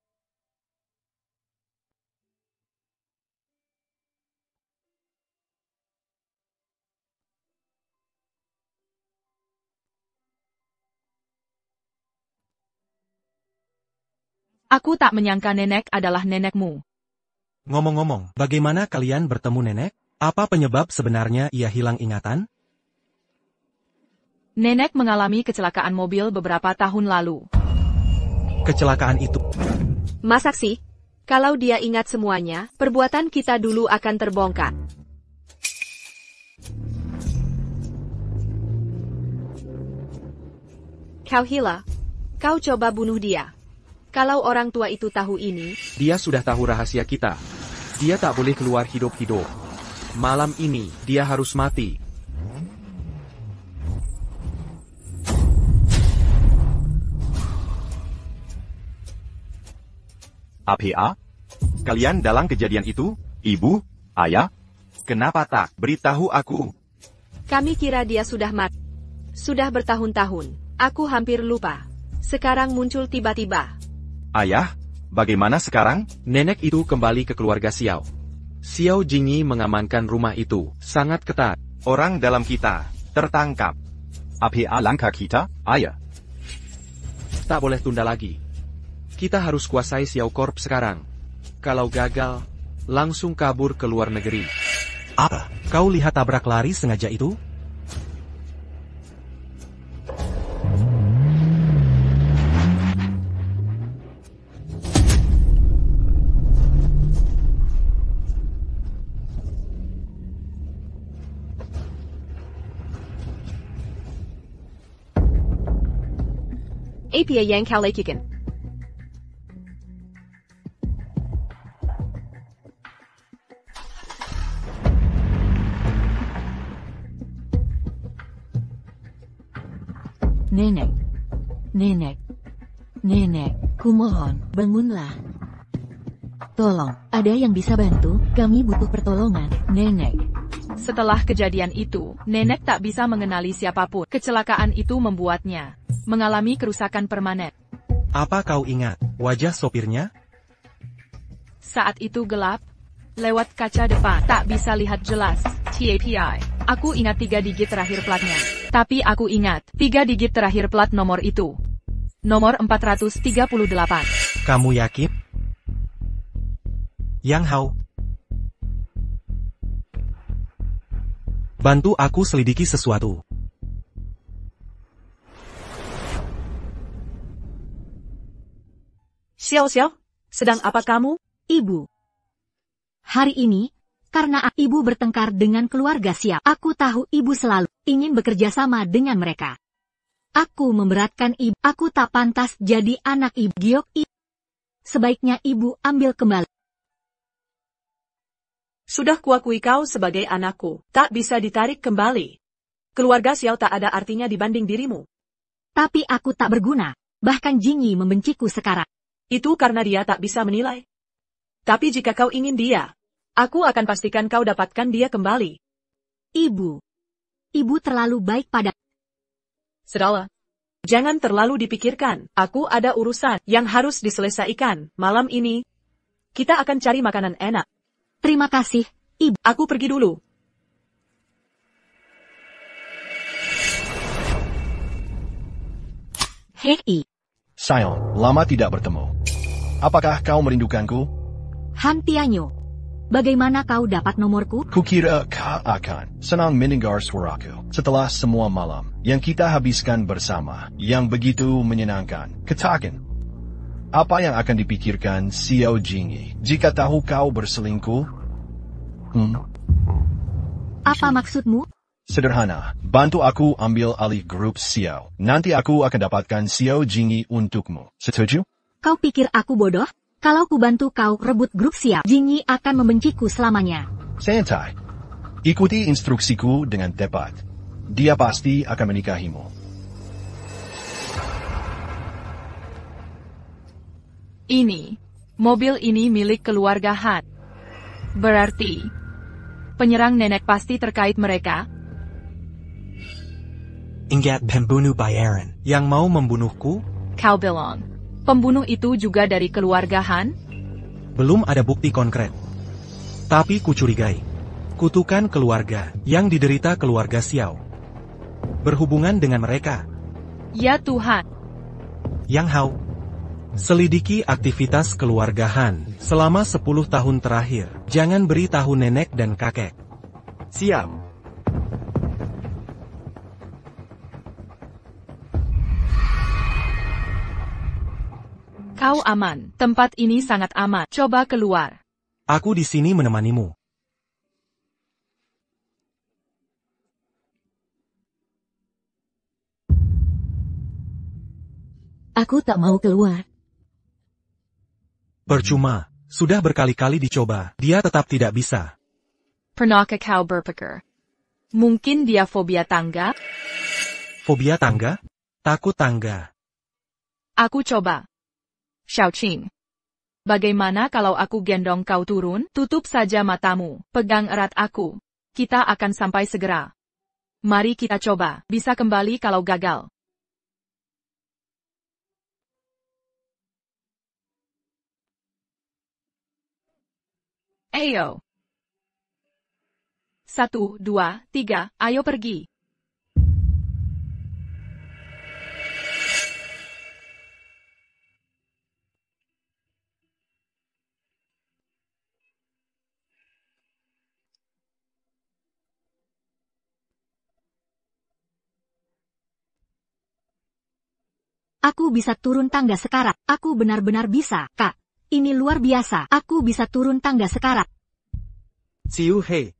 Aku tak menyangka nenek adalah nenekmu. Ngomong-ngomong, bagaimana kalian bertemu nenek? Apa penyebab sebenarnya ia hilang ingatan? Nenek mengalami kecelakaan mobil beberapa tahun lalu. Kecelakaan itu. Mas Saksi, kalau dia ingat semuanya, perbuatan kita dulu akan terbongkar. Kau Hila, kau coba bunuh dia. Kalau orang tua itu tahu ini, Dia sudah tahu rahasia kita. Dia tak boleh keluar hidup-hidup. Malam ini, dia harus mati. APA? Kalian dalam kejadian itu? Ibu? Ayah? Kenapa tak beritahu aku? kami kira dia sudah mati. Sudah bertahun-tahun. Aku hampir lupa. Sekarang muncul tiba-tiba. Ayah, bagaimana sekarang? Nenek itu kembali ke keluarga Xiao. Xiao Jingyi mengamankan rumah itu, sangat ketat. Orang dalam kita tertangkap. APA langkah kita, ayah. Tak boleh tunda lagi. Kita harus kuasai Xiao Corp sekarang. Kalau gagal, langsung kabur ke luar negeri. Apa? Kau lihat tabrak lari sengaja itu? APA yang kau lakukan. Nenek. Nenek. Nenek, kumohon, bangunlah. Tolong, ada yang bisa bantu? Kami butuh pertolongan, Nenek. Setelah kejadian itu, nenek tak bisa mengenali siapapun. Kecelakaan itu membuatnya mengalami kerusakan permanen. Apa kau ingat wajah sopirnya? Saat itu gelap, lewat kaca depan, tak bisa lihat jelas. TAPI. Aku ingat 3 digit terakhir platnya. Tapi aku ingat 3 digit terakhir plat nomor itu. Nomor 438. Kamu yakin? Yang Hao. Bantu aku selidiki sesuatu. Xiao, sedang apa kamu? Ibu. Hari ini, karena ibu bertengkar dengan keluarga Xiao, aku tahu ibu selalu ingin bekerja sama dengan mereka. Aku memberatkan ibu. Aku tak pantas jadi anak ibu. Giok ibu. Sebaiknya ibu ambil kembali. Sudah kuakui kau sebagai anakku, tak bisa ditarik kembali. Keluarga Xiao tak ada artinya dibanding dirimu. Tapi aku tak berguna. Bahkan Jingyi membenciku sekarang. Itu karena dia tak bisa menilai. Tapi jika kau ingin dia, aku akan pastikan kau dapatkan dia kembali. Ibu. Ibu terlalu baik pada... Sudahlah. Jangan terlalu dipikirkan. Aku ada urusan yang harus diselesaikan. Malam ini, kita akan cari makanan enak. Terima kasih, Ibu. Aku pergi dulu. Hei. Sion, lama tidak bertemu. Apakah kau merindukanku? Han Tianyo. Bagaimana kau dapat nomorku? Kukira kau akan senang mendengar suaraku setelah semua malam yang kita habiskan bersama, yang begitu menyenangkan. Katakan, apa yang akan dipikirkan Xiao Jingyi jika tahu kau berselingkuh? Apa maksudmu? Sederhana, bantu aku ambil alih grup Xiao. Nanti aku akan dapatkan Xiao Jingyi untukmu. Setuju? Kau pikir aku bodoh? Kalau ku bantu kau rebut grup Xiao, Jingyi akan membenciku selamanya. Santai. Ikuti instruksiku dengan tepat. Dia pasti akan menikahimu. Mobil ini milik keluarga Han. Berarti, penyerang nenek pasti terkait mereka. Ingat pembunuh bayaran yang mau membunuhku? Kau bilang, pembunuh itu juga dari keluarga Han? Belum ada bukti konkret. Tapi kucurigai. Kutukan keluarga yang diderita keluarga Xiao berhubungan dengan mereka. Ya Tuhan. Yang Hao. Selidiki aktivitas keluarga Han selama 10 tahun terakhir. Jangan beri tahu nenek dan kakek. Siap. Kau aman. Tempat ini sangat aman. Coba keluar. Aku di sini menemanimu. Aku tak mau keluar. Percuma. Sudah berkali-kali dicoba. Dia tetap tidak bisa. Pernahkah kau berpikir? Mungkin dia fobia tangga? Fobia tangga? Takut tangga. Aku coba. Xiaoqing. Bagaimana kalau aku gendong kau turun? Tutup saja matamu. Pegang erat aku. Kita akan sampai segera. Mari kita coba. Bisa kembali kalau gagal. Ayo. 1, 2, 3, ayo pergi. Aku bisa turun tangga sekarat. Aku benar-benar bisa, Kak. Ini luar biasa. Aku bisa turun tangga sekarat. Siu He.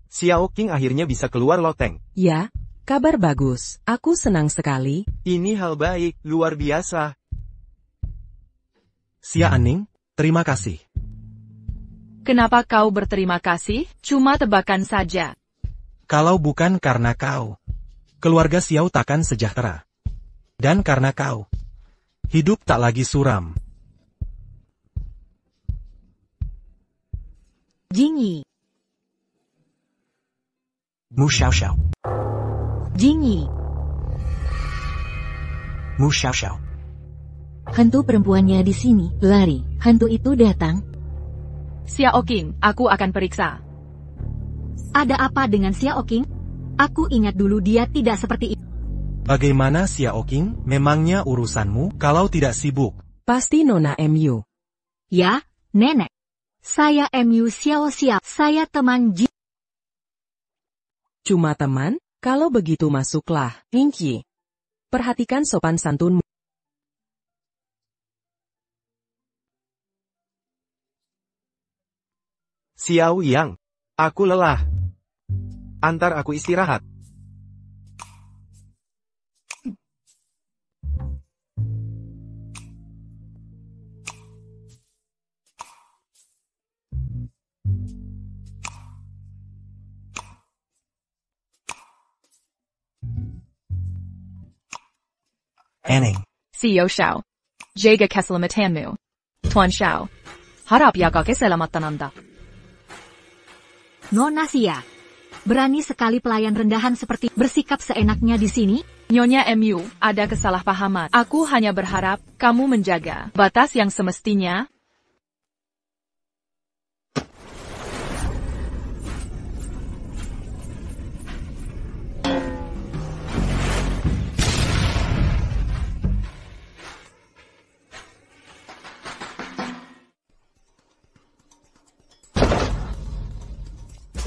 Xiaoqing akhirnya bisa keluar loteng. Ya, kabar bagus. Aku senang sekali. Ini hal baik, luar biasa. Xia Aning, terima kasih. Kenapa kau berterima kasih? Cuma tebakan saja. Kalau bukan karena kau, keluarga Xiao takkan sejahtera. Dan karena kau, hidup tak lagi suram. Jingyi. Mu Xiao Xiao. Jingyi. Mu Xiao Xiao. Hantu perempuannya di sini. Lari. Hantu itu datang. Xiaoqing, aku akan periksa. Ada apa dengan Xiaoqing? Aku ingat dulu dia tidak seperti itu. Bagaimana Xiaoqing? Memangnya urusanmu kalau tidak sibuk? Pasti Nona MU. Ya, nenek. Saya MU Xiao Xiao. Saya teman Ji. Cuma teman? Kalau begitu masuklah, Yingqi. Perhatikan sopan santunmu. Xiao Yang. Aku lelah. Antar aku istirahat. Aning. Xiao Xiao. Jaga keselamatanmu. Tuan Xiao. Harap jaga keselamatan Anda. Nona Xia. Berani sekali pelayan rendahan seperti bersikap seenaknya di sini? Nyonya MU, ada kesalahpahaman. Aku hanya berharap kamu menjaga batas yang semestinya.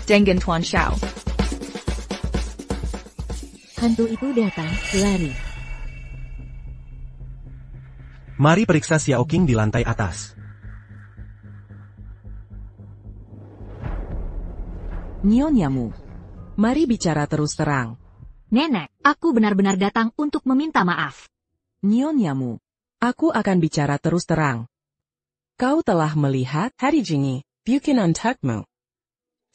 Dengan Tuan Xiao. Hantu itu datang, lari. Mari periksa Xiaoqing di lantai atas. Nyonyamu. Mari bicara terus terang. Nenek, aku benar-benar datang untuk meminta maaf. Nyonyamu. Aku akan bicara terus terang. Kau telah melihat Hari Jingyi, Buchanan Tukmu.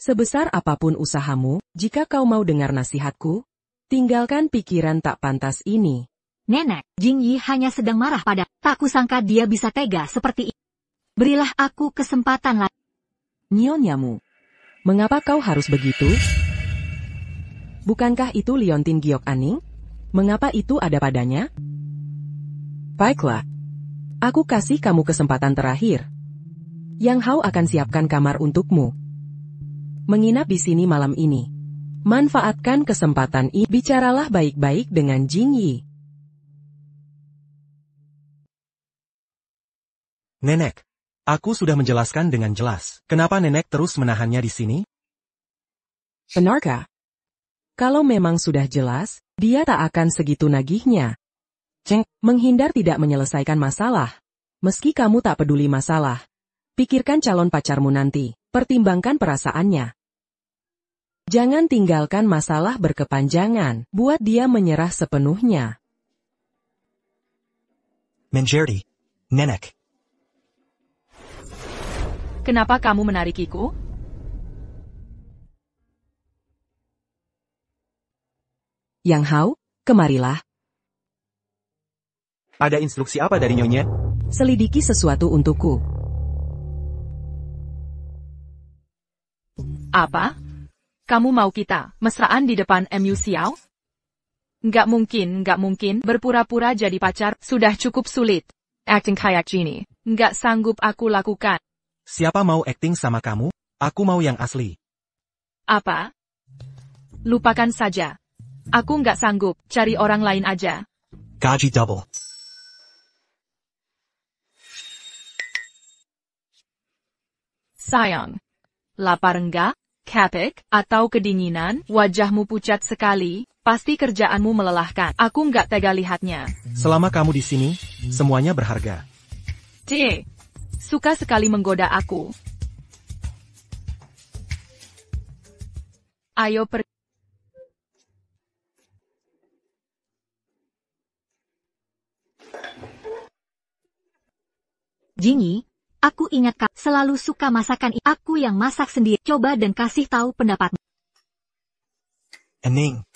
Sebesar apapun usahamu, jika kau mau dengar nasihatku, tinggalkan pikiran tak pantas ini. Nenek, Jingyi hanya sedang marah pada. Tak kusangka dia bisa tega seperti ini. Berilah aku kesempatan lagi. Nyonyamu. Mengapa kau harus begitu? Bukankah itu Liontin Giok Aning? Mengapa itu ada padanya? Baiklah. Aku kasih kamu kesempatan terakhir. Yang Hao akan siapkan kamar untukmu. Menginap di sini malam ini. Manfaatkan kesempatan ini. Bicaralah baik-baik dengan Jingyi. Nenek, aku sudah menjelaskan dengan jelas. Kenapa nenek terus menahannya di sini? Benarkah? Kalau memang sudah jelas, dia tak akan segitu nagihnya. Ceng, menghindar tidak menyelesaikan masalah. Meski kamu tak peduli masalah, pikirkan calon pacarmu nanti, pertimbangkan perasaannya. Jangan tinggalkan masalah berkepanjangan, buat dia menyerah sepenuhnya. Menjadi, nenek. Kenapa kamu menarikiku? Yang Hao, kemarilah. Ada instruksi apa dari Nyonya? Selidiki sesuatu untukku. Apa? Kamu mau kita mesraan di depan MU Xiao? Nggak mungkin, berpura-pura jadi pacar, sudah cukup sulit. Acting kayak gini, nggak sanggup aku lakukan. Siapa mau acting sama kamu? Aku mau yang asli. Apa? Lupakan saja. Aku nggak sanggup, cari orang lain aja. Gaji double. Sayang. Lapar enggak? Capek, atau kedinginan? Wajahmu pucat sekali, pasti kerjaanmu melelahkan. Aku nggak tega lihatnya. Selama kamu di sini, semuanya berharga. Suka sekali menggoda aku. Ayo pergi. Jingi, aku ingat kau selalu suka masakan aku yang masak sendiri. Coba dan kasih tahu pendapatmu. Ening.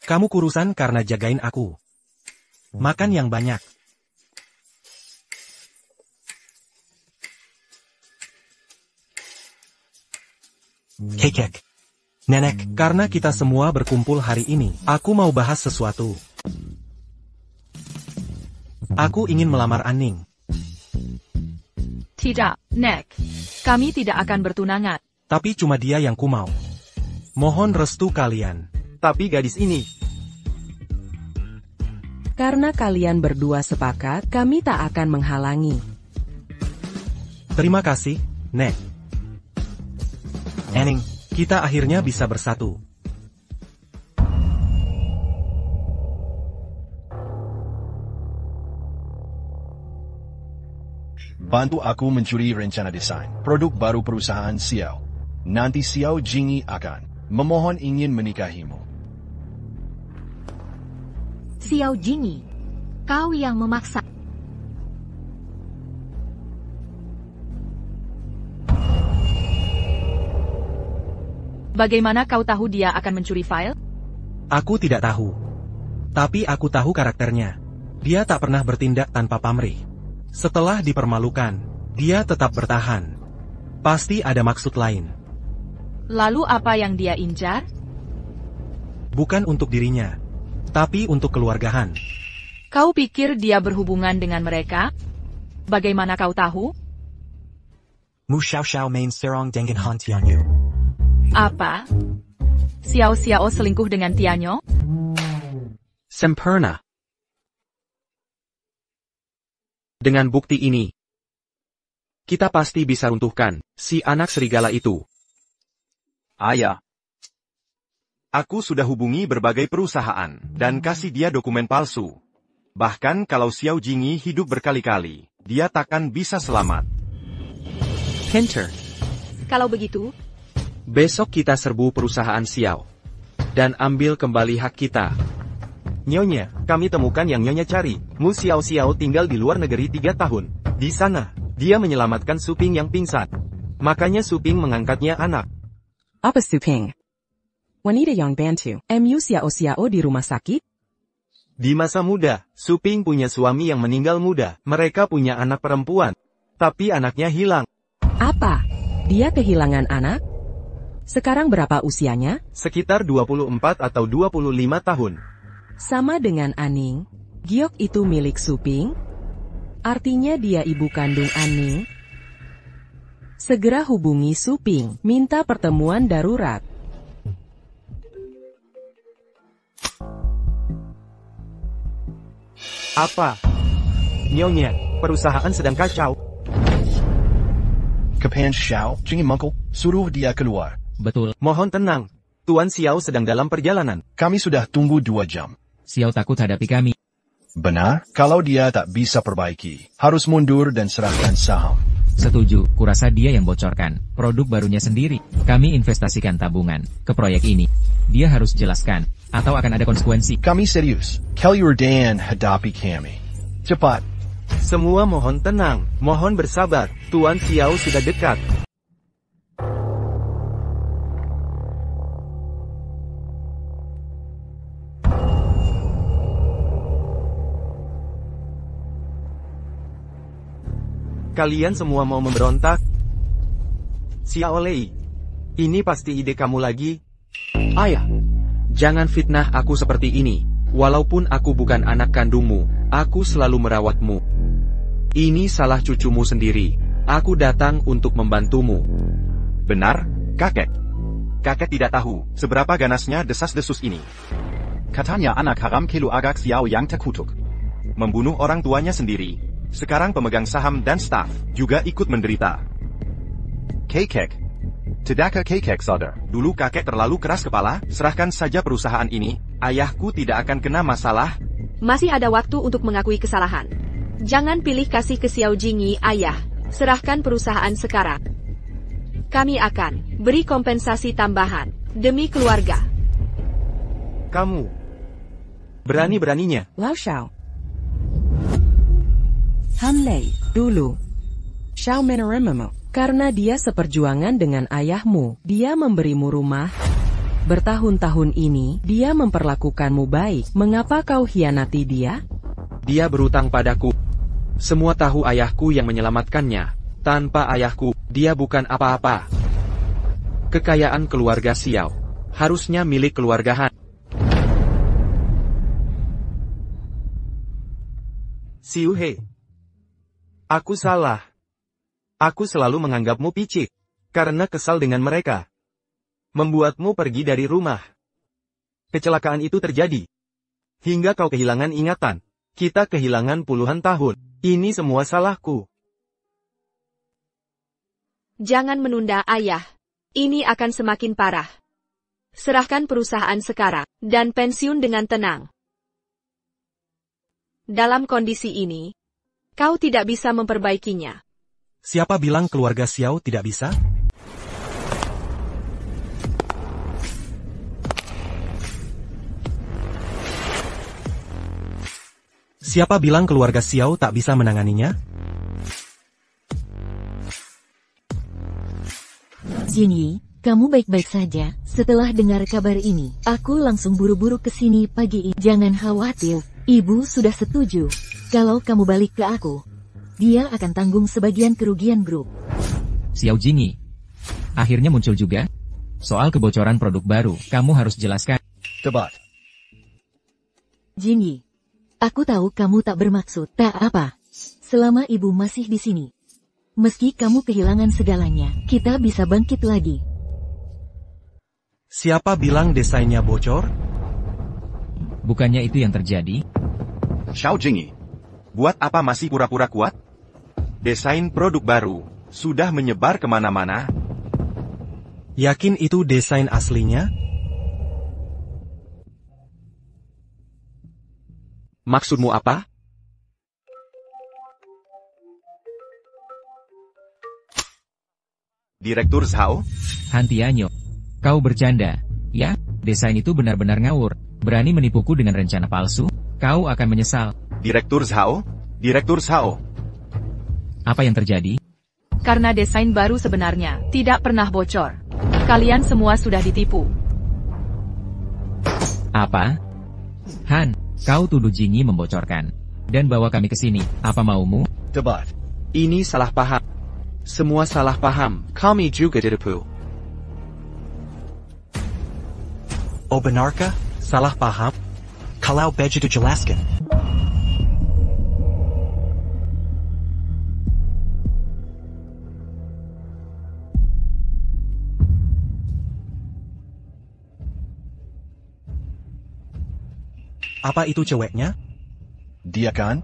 Kamu kurusan karena jagain aku. Makan yang banyak. Kekek. Nenek, karena kita semua berkumpul hari ini, aku mau bahas sesuatu. Aku ingin melamar Aning. Tidak, Nek. Kami tidak akan bertunangan. Tapi cuma dia yang ku mau. Mohon restu kalian. Tapi gadis ini. Karena kalian berdua sepakat, kami tak akan menghalangi. Terima kasih, Nek. Aning, kita akhirnya bisa bersatu. Bantu aku mencuri rencana desain produk baru perusahaan Xiao. Nanti Xiao Jingi akan memohon ingin menikahimu. Xiao Jingi, kau yang memaksa. Bagaimana kau tahu dia akan mencuri file? Aku tidak tahu. Tapi aku tahu karakternya. Dia tak pernah bertindak tanpa pamrih. Setelah dipermalukan, dia tetap bertahan. Pasti ada maksud lain. Lalu apa yang dia incar? Bukan untuk dirinya, tapi untuk keluargahan. Kau pikir dia berhubungan dengan mereka? Bagaimana kau tahu? Mu Xiao Xiao main serong dengan Han Tianyu. Apa? Xiao Xiao selingkuh dengan Tianyo? Sempurna. Dengan bukti ini, kita pasti bisa runtuhkan si anak serigala itu. Ayah. Aku sudah hubungi berbagai perusahaan, dan kasih dia dokumen palsu. Bahkan kalau Xiao Jingi hidup berkali-kali, dia takkan bisa selamat. Hunter, Kalau begitu, besok kita serbu perusahaan Xiao. Dan ambil kembali hak kita. Nyonya, kami temukan yang Nyonya cari. Mu Xiao Xiao tinggal di luar negeri 3 tahun. Di sana, dia menyelamatkan Suping yang pingsan. Makanya Suping mengangkatnya anak. Apa Suping? Wanita yang bantu Mu Xiao Xiao di rumah sakit? Di masa muda, Suping punya suami yang meninggal muda. Mereka punya anak perempuan. Tapi anaknya hilang. Apa? Dia kehilangan anak? Sekarang berapa usianya? Sekitar 24 atau 25 tahun. Sama dengan Aning, giok itu milik Suping? Artinya dia ibu kandung Aning? Segera hubungi Suping, minta pertemuan darurat. Apa? Nyonya, perusahaan sedang kacau. Pan Xiao, Jingi Mengkel, suruh dia keluar. Betul. Mohon tenang. Tuan Xiao sedang dalam perjalanan. Kami sudah tunggu 2 jam. Xiao takut hadapi kami. Benar, kalau dia tak bisa perbaiki, harus mundur dan serahkan saham. Setuju, kurasa dia yang bocorkan produk barunya sendiri. Kami investasikan tabungan ke proyek ini. Dia harus jelaskan, atau akan ada konsekuensi. Kami serius. Kelly Dan hadapi kami. Cepat. Semua mohon tenang, mohon bersabar. Tuan Xiao sudah dekat. Kalian semua mau memberontak? Xiao Lei, ini pasti ide kamu lagi? Ayah, jangan fitnah aku seperti ini. Walaupun aku bukan anak kandungmu, aku selalu merawatmu. Ini salah cucumu sendiri. Aku datang untuk membantumu. Benar, kakek. Kakek tidak tahu seberapa ganasnya desas-desus ini. Katanya anak haram Kelu Agak Xiao yang terkutuk. Membunuh orang tuanya sendiri. Sekarang pemegang saham dan staf juga ikut menderita. Kakek. Tidakkah kakek sadar? Dulu kakek terlalu keras kepala, serahkan saja perusahaan ini. Ayahku tidak akan kena masalah. Masih ada waktu untuk mengakui kesalahan. Jangan pilih kasih ke Xiao Jingyi, ayah. Serahkan perusahaan sekarang. Kami akan beri kompensasi tambahan demi keluarga. Kamu berani-beraninya. Lao Xiao. Han Lei, dulu. Xiao menerimamu. Karena dia seperjuangan dengan ayahmu, dia memberimu rumah. Bertahun-tahun ini, dia memperlakukanmu baik. Mengapa kau hianati dia? Dia berutang padaku. Semua tahu ayahku yang menyelamatkannya. Tanpa ayahku, dia bukan apa-apa. Kekayaan keluarga Xiao harusnya milik keluarga Han. Xiu He. Aku salah. Aku selalu menganggapmu picik. Karena kesal dengan mereka. Membuatmu pergi dari rumah. Kecelakaan itu terjadi. Hingga kau kehilangan ingatan. Kita kehilangan puluhan tahun. Ini semua salahku. Jangan menunda, ayah. Ini akan semakin parah. Serahkan perusahaan sekarang, dan pensiun dengan tenang. Dalam kondisi ini, kau tidak bisa memperbaikinya. Siapa bilang keluarga Xiao tidak bisa? Siapa bilang keluarga Xiao tak bisa menanganinya? Jinyi, kamu baik-baik saja. Setelah dengar kabar ini, aku langsung buru-buru ke sini pagi ini. Jangan khawatir, ibu sudah setuju. Kalau kamu balik ke aku, dia akan tanggung sebagian kerugian grup. Xiao Jingyi. Akhirnya muncul juga. Soal kebocoran produk baru, kamu harus jelaskan. Debat. Jinyi, aku tahu kamu tak bermaksud. Tak apa. Selama ibu masih di sini. Meski kamu kehilangan segalanya, kita bisa bangkit lagi. Siapa bilang desainnya bocor? Bukannya itu yang terjadi? Xiao Jingyi. Buat apa masih pura-pura kuat? Desain produk baru sudah menyebar kemana-mana. Yakin itu desain aslinya? Maksudmu apa? Direktur Zhao? Hantianyo. Kau bercanda, ya? Desain itu benar-benar ngawur. Berani menipuku dengan rencana palsu? Kau akan menyesal. Direktur Zhao? Direktur Zhao? Apa yang terjadi? Karena desain baru sebenarnya tidak pernah bocor. Kalian semua sudah ditipu. Apa? Han, kau tuduh Jingyi membocorkan. Dan bawa kami ke sini. Apa maumu? Debat. Ini salah paham. Semua salah paham. Kami juga ditipu. Oh benarkah? Salah paham? Kalau begitu jelaskan. Apa itu ceweknya? Dia kan?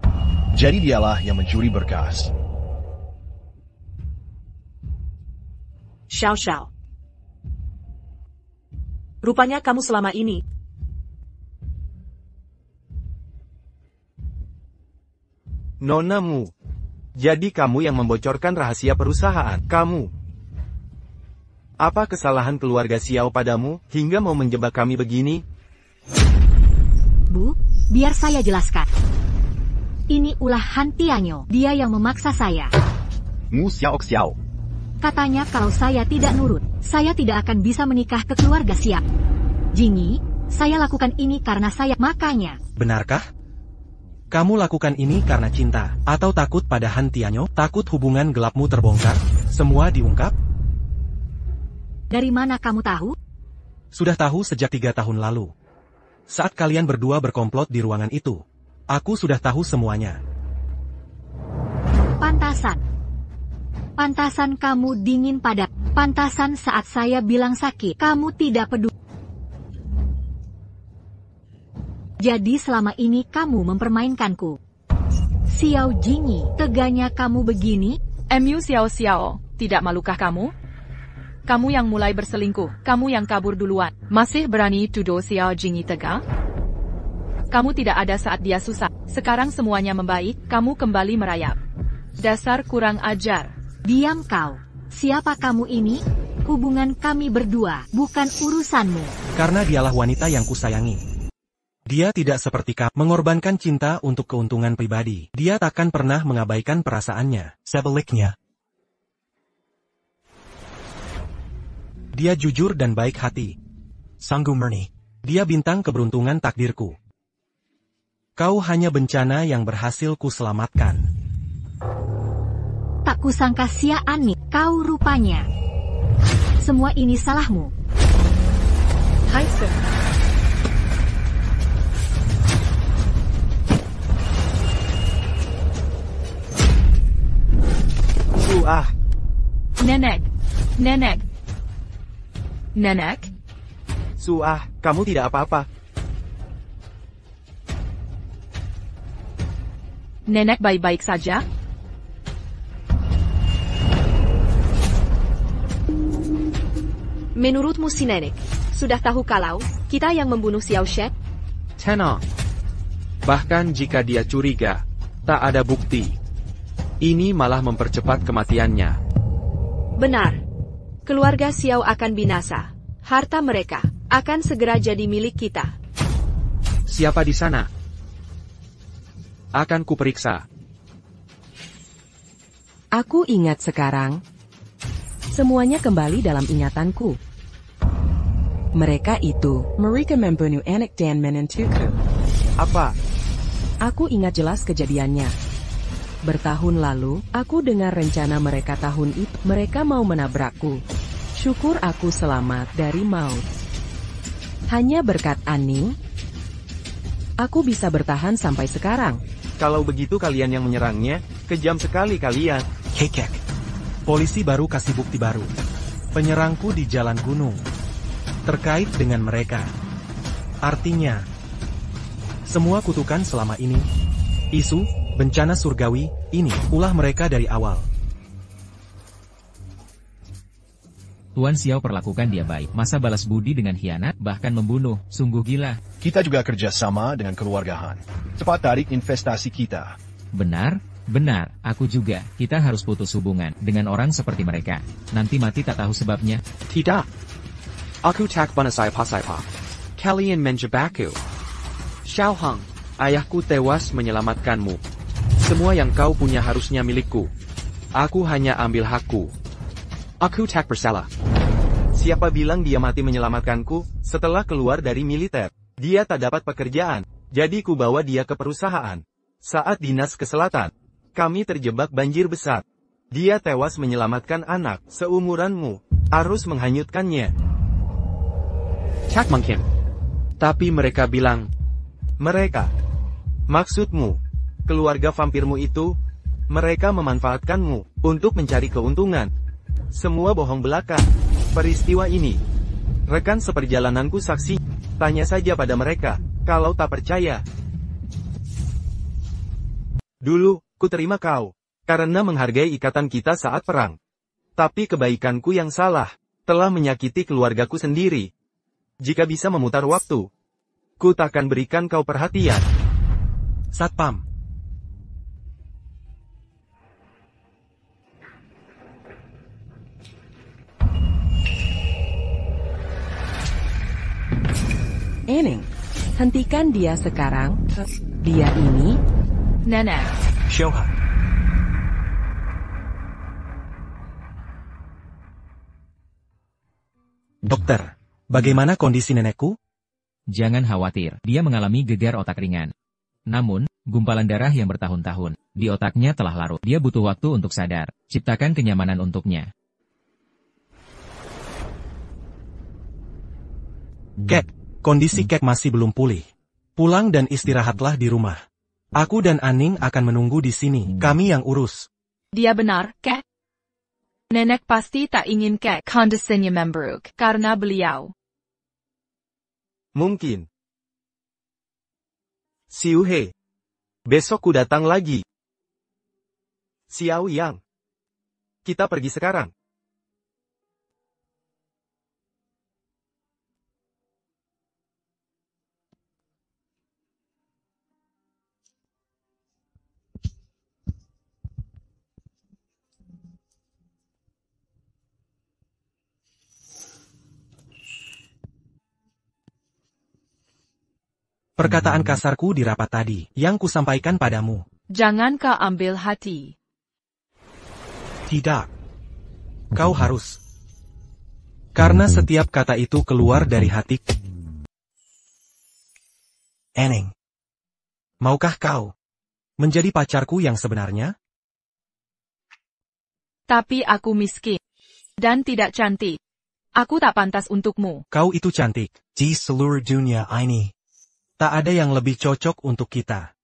Jadi dialah yang mencuri berkas. Xiao Xiao. Rupanya kamu selama ini. Nona Mu. Jadi kamu yang membocorkan rahasia perusahaan. Kamu. Apa kesalahan keluarga Xiao padamu, hingga mau menjebak kami begini? Bu, biar saya jelaskan. Ini ulah Han Tianyo. Dia yang memaksa saya. Mu Xiao Xiao. Katanya kalau saya tidak nurut, saya tidak akan bisa menikah ke keluarga Xiao. Jingyi, saya lakukan ini karena saya makanya. Benarkah? Kamu lakukan ini karena cinta, atau takut pada Han Tianyo? Takut hubungan gelapmu terbongkar? Semua diungkap? Dari mana kamu tahu? Sudah tahu sejak 3 tahun lalu. Saat kalian berdua berkomplot di ruangan itu. Aku sudah tahu semuanya. Pantasan kamu dingin pada. Pantasan saat saya bilang sakit, kamu tidak peduli. Jadi selama ini kamu mempermainkanku. Xiao Jingyi, teganya kamu begini? Mu Xiao Xiao, tidak malukah kamu? Kamu yang mulai berselingkuh, kamu yang kabur duluan. Masih berani tuduh Xiao Jingyi tega? Kamu tidak ada saat dia susah. Sekarang semuanya membaik, kamu kembali merayap. Dasar kurang ajar. Diam kau. Siapa kamu ini? Hubungan kami berdua, bukan urusanmu. Karena dialah wanita yang kusayangi. Dia tidak seperti kamu, mengorbankan cinta untuk keuntungan pribadi. Dia takkan pernah mengabaikan perasaannya. Sebaliknya, dia jujur dan baik hati. Sanggu murni. Dia bintang keberuntungan takdirku. Kau hanya bencana yang berhasil kuselamatkan. Tak kusangka Xia Ani, kau rupanya. Semua ini salahmu. Hai Sir. Nenek. Suah, kamu tidak apa-apa. Nenek baik-baik saja? Menurutmu si nenek, sudah tahu kalau kita yang membunuh Xiao Shen? Tenang. Bahkan jika dia curiga, tak ada bukti. Ini malah mempercepat kematiannya. Benar. Keluarga Xiao akan binasa. Harta mereka akan segera jadi milik kita. Siapa di sana? Akan kuperiksa. Aku ingat sekarang. Semuanya kembali dalam ingatanku. Mereka itu, mereka membunuh anak dan menantuku. Apa? Aku ingat jelas kejadiannya. Bertahun lalu, aku dengar rencana mereka tahun itu. Mereka mau menabrakku. Syukur aku selamat dari maut. Hanya berkat Aning, aku bisa bertahan sampai sekarang. Kalau begitu kalian yang menyerangnya, kejam sekali kalian. Kekek. Polisi baru kasih bukti baru. Penyerangku di jalan gunung. Terkait dengan mereka. Artinya, semua kutukan selama ini, isu, bencana surgawi, ini, ulah mereka dari awal. Tuan Xiao perlakukan dia baik. Masa balas budi dengan khianat, bahkan membunuh, sungguh gila. Kita juga kerjasama dengan keluarga Han. Cepat tarik investasi kita. Benar, aku juga. Kita harus putus hubungan dengan orang seperti mereka. Nanti mati tak tahu sebabnya. Tidak. Aku tak banasai-pasai-pa. Kalian menjebakku. Xiao Hang, ayahku tewas menyelamatkanmu. Semua yang kau punya harusnya milikku. Aku hanya ambil hakku. Aku tak bersalah. Siapa bilang dia mati menyelamatkanku? Setelah keluar dari militer, dia tak dapat pekerjaan. Jadi ku bawa dia ke perusahaan. Saat dinas ke selatan, kami terjebak banjir besar. Dia tewas menyelamatkan anak seumuranmu. Arus menghanyutkannya. Tak mungkin. Tapi mereka bilang. Mereka? Maksudmu, keluarga vampirmu itu, mereka memanfaatkanmu untuk mencari keuntungan. Semua bohong belaka. Peristiwa ini, rekan seperjalananku saksi. Tanya saja pada mereka, kalau tak percaya. Dulu, ku terima kau, karena menghargai ikatan kita saat perang. Tapi kebaikanku yang salah, telah menyakiti keluargaku sendiri. Jika bisa memutar waktu, ku takkan berikan kau perhatian. Satpam. Eneng, hentikan dia sekarang. Dia ini... Nenek. Shoha. Dokter, bagaimana kondisi nenekku? Jangan khawatir, dia mengalami gegar otak ringan. Namun, gumpalan darah yang bertahun-tahun di otaknya telah larut. Dia butuh waktu untuk sadar. Ciptakan kenyamanan untuknya. Kek, kondisi Kek masih belum pulih. Pulang dan istirahatlah di rumah. Aku dan Aning akan menunggu di sini. Kami yang urus. Dia benar, Kek. Nenek pasti tak ingin Kek kondisinya memburuk karena beliau. Mungkin. Siu He. Besok ku datang lagi. Xiao Yang. Kita pergi sekarang. Perkataan kasarku di rapat tadi, yang kusampaikan padamu. Jangan kau ambil hati. Tidak. Kau harus. Karena setiap kata itu keluar dari hati. Eneng. Maukah kau menjadi pacarku yang sebenarnya? Tapi aku miskin. Dan tidak cantik. Aku tak pantas untukmu. Kau itu cantik. Di seluruh dunia ini. Tak ada yang lebih cocok untuk kita.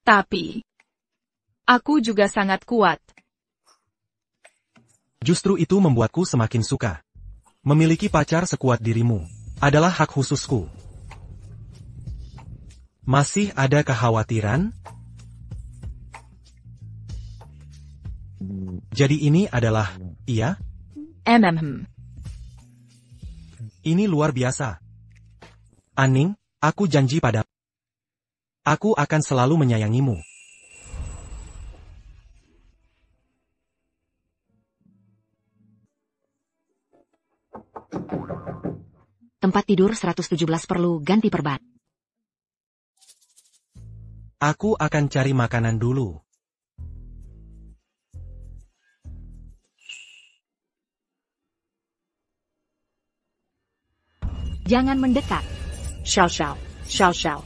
Tapi, aku juga sangat kuat. Justru itu membuatku semakin suka. Memiliki pacar sekuat dirimu adalah hak khususku. Masih ada kekhawatiran? Jadi ini adalah, iya? Ini luar biasa. Aning, aku janji padamu. Aku akan selalu menyayangimu. Tempat tidur 117 perlu ganti perban. Aku akan cari makanan dulu. Jangan mendekat. Xiao.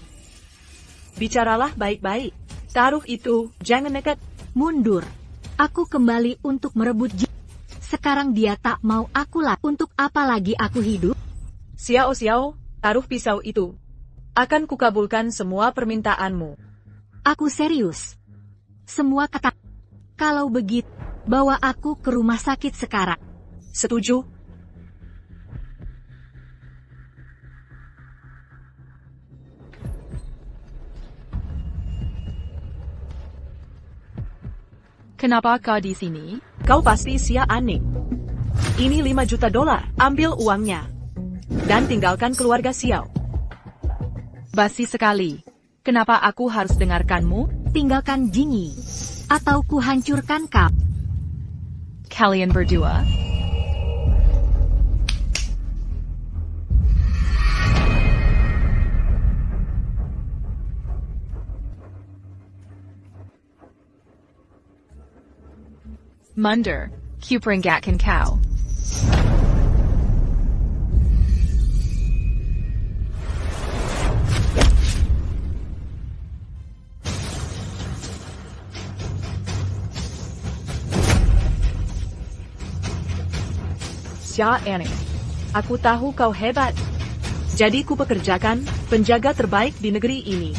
Bicaralah baik-baik. Taruh itu, jangan nekat. Mundur. Aku kembali untuk merebut Sekarang dia tak mau aku lah. Untuk apa lagi aku hidup? Xiao, taruh pisau itu. Akan kukabulkan semua permintaanmu. Aku serius. Semua kata. Kalau begitu, bawa aku ke rumah sakit sekarang. Setuju? Kenapa kau di sini? Kau pasti Xia Aning. Ini $5 juta, ambil uangnya. Dan tinggalkan keluarga Xiao. Basi sekali. Kenapa aku harus dengarkanmu? Tinggalkan Jingyi. Atau ku hancurkan kau. Kalian berdua? Mundur, kuperingatkan kau. Xia Aning, aku tahu kau hebat. Jadi ku pekerjakan penjaga terbaik di negeri ini.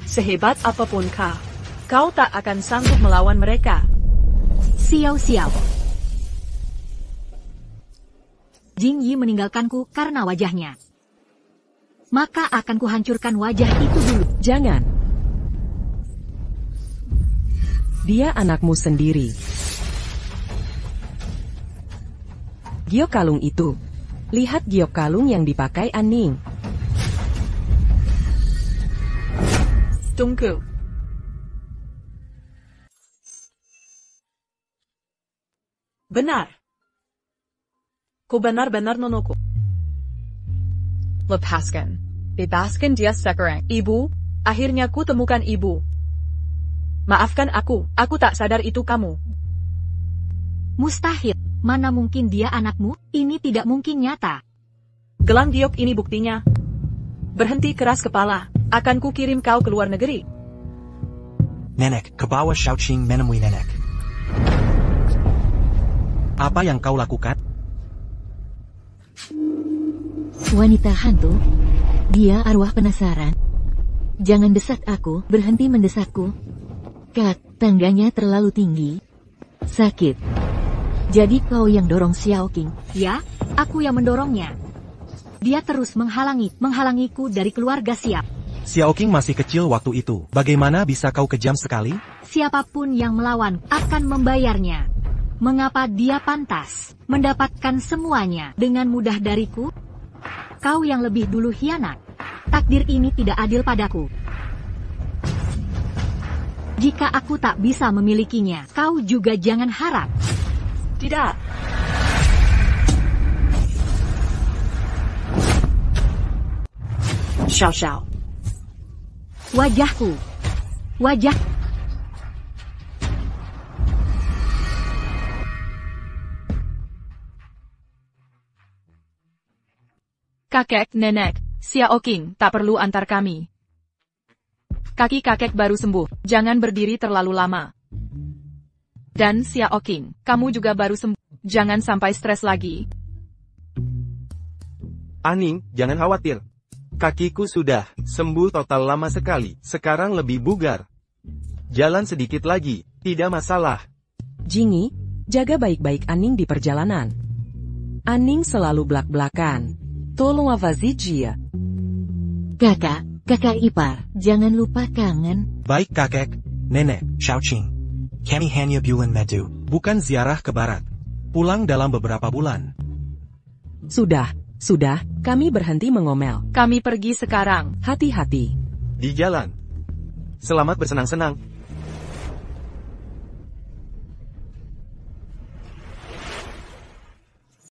Sehebat apapun kau tak akan sanggup melawan mereka. Xiao. Jingyi meninggalkanku karena wajahnya. Maka akan kuhancurkan wajah itu dulu. Jangan. Dia anakmu sendiri. Giok kalung itu. Lihat giok kalung yang dipakai Aning. Tunggu. Benar. Kau benar-benar nonoku. Lepaskan. Bebaskan dia sekarang. Ibu, akhirnya ku temukan ibu. Maafkan aku tak sadar itu kamu. Mustahil. Mana mungkin dia anakmu? Ini tidak mungkin nyata. Gelang giok ini buktinya. Berhenti keras kepala. Akan ku kirim kau ke luar negeri. Nenek, ke bawah Xiaoqing menemui nenek. Apa yang kau lakukan? Wanita hantu. Dia arwah penasaran. Jangan desak aku, berhenti mendesakku. Kak, tangganya terlalu tinggi. Sakit. Jadi kau yang dorong Xiaoqing? Ya, aku yang mendorongnya. Dia terus menghalangiku dari keluarga Siap. Xiaoqing masih kecil waktu itu. Bagaimana bisa kau kejam sekali? Siapapun yang melawan akan membayarnya. Mengapa dia pantas mendapatkan semuanya dengan mudah dariku? Kau yang lebih dulu hianat. Takdir ini tidak adil padaku. Jika aku tak bisa memilikinya, kau juga jangan harap. Tidak. Xiao. Wajahku. Wajah. Kakek, nenek, Xiaoqing, tak perlu antar kami. Kaki kakek baru sembuh, jangan berdiri terlalu lama. Dan Xiaoqing, kamu juga baru sembuh, jangan sampai stres lagi. Aning, jangan khawatir. Kakiku sudah sembuh total lama sekali, sekarang lebih bugar. Jalan sedikit lagi, tidak masalah. Jingi, jaga baik-baik Aning di perjalanan. Aning selalu belak-belakan. Tolong avazijia. Kakak ipar, jangan lupa kangen. Baik kakek, nenek, Xiaoqing. Kami hanya bulan madu. Bukan ziarah ke barat. Pulang dalam beberapa bulan. Sudah, kami berhenti mengomel. Kami pergi sekarang. Hati-hati. Di jalan. Selamat bersenang-senang.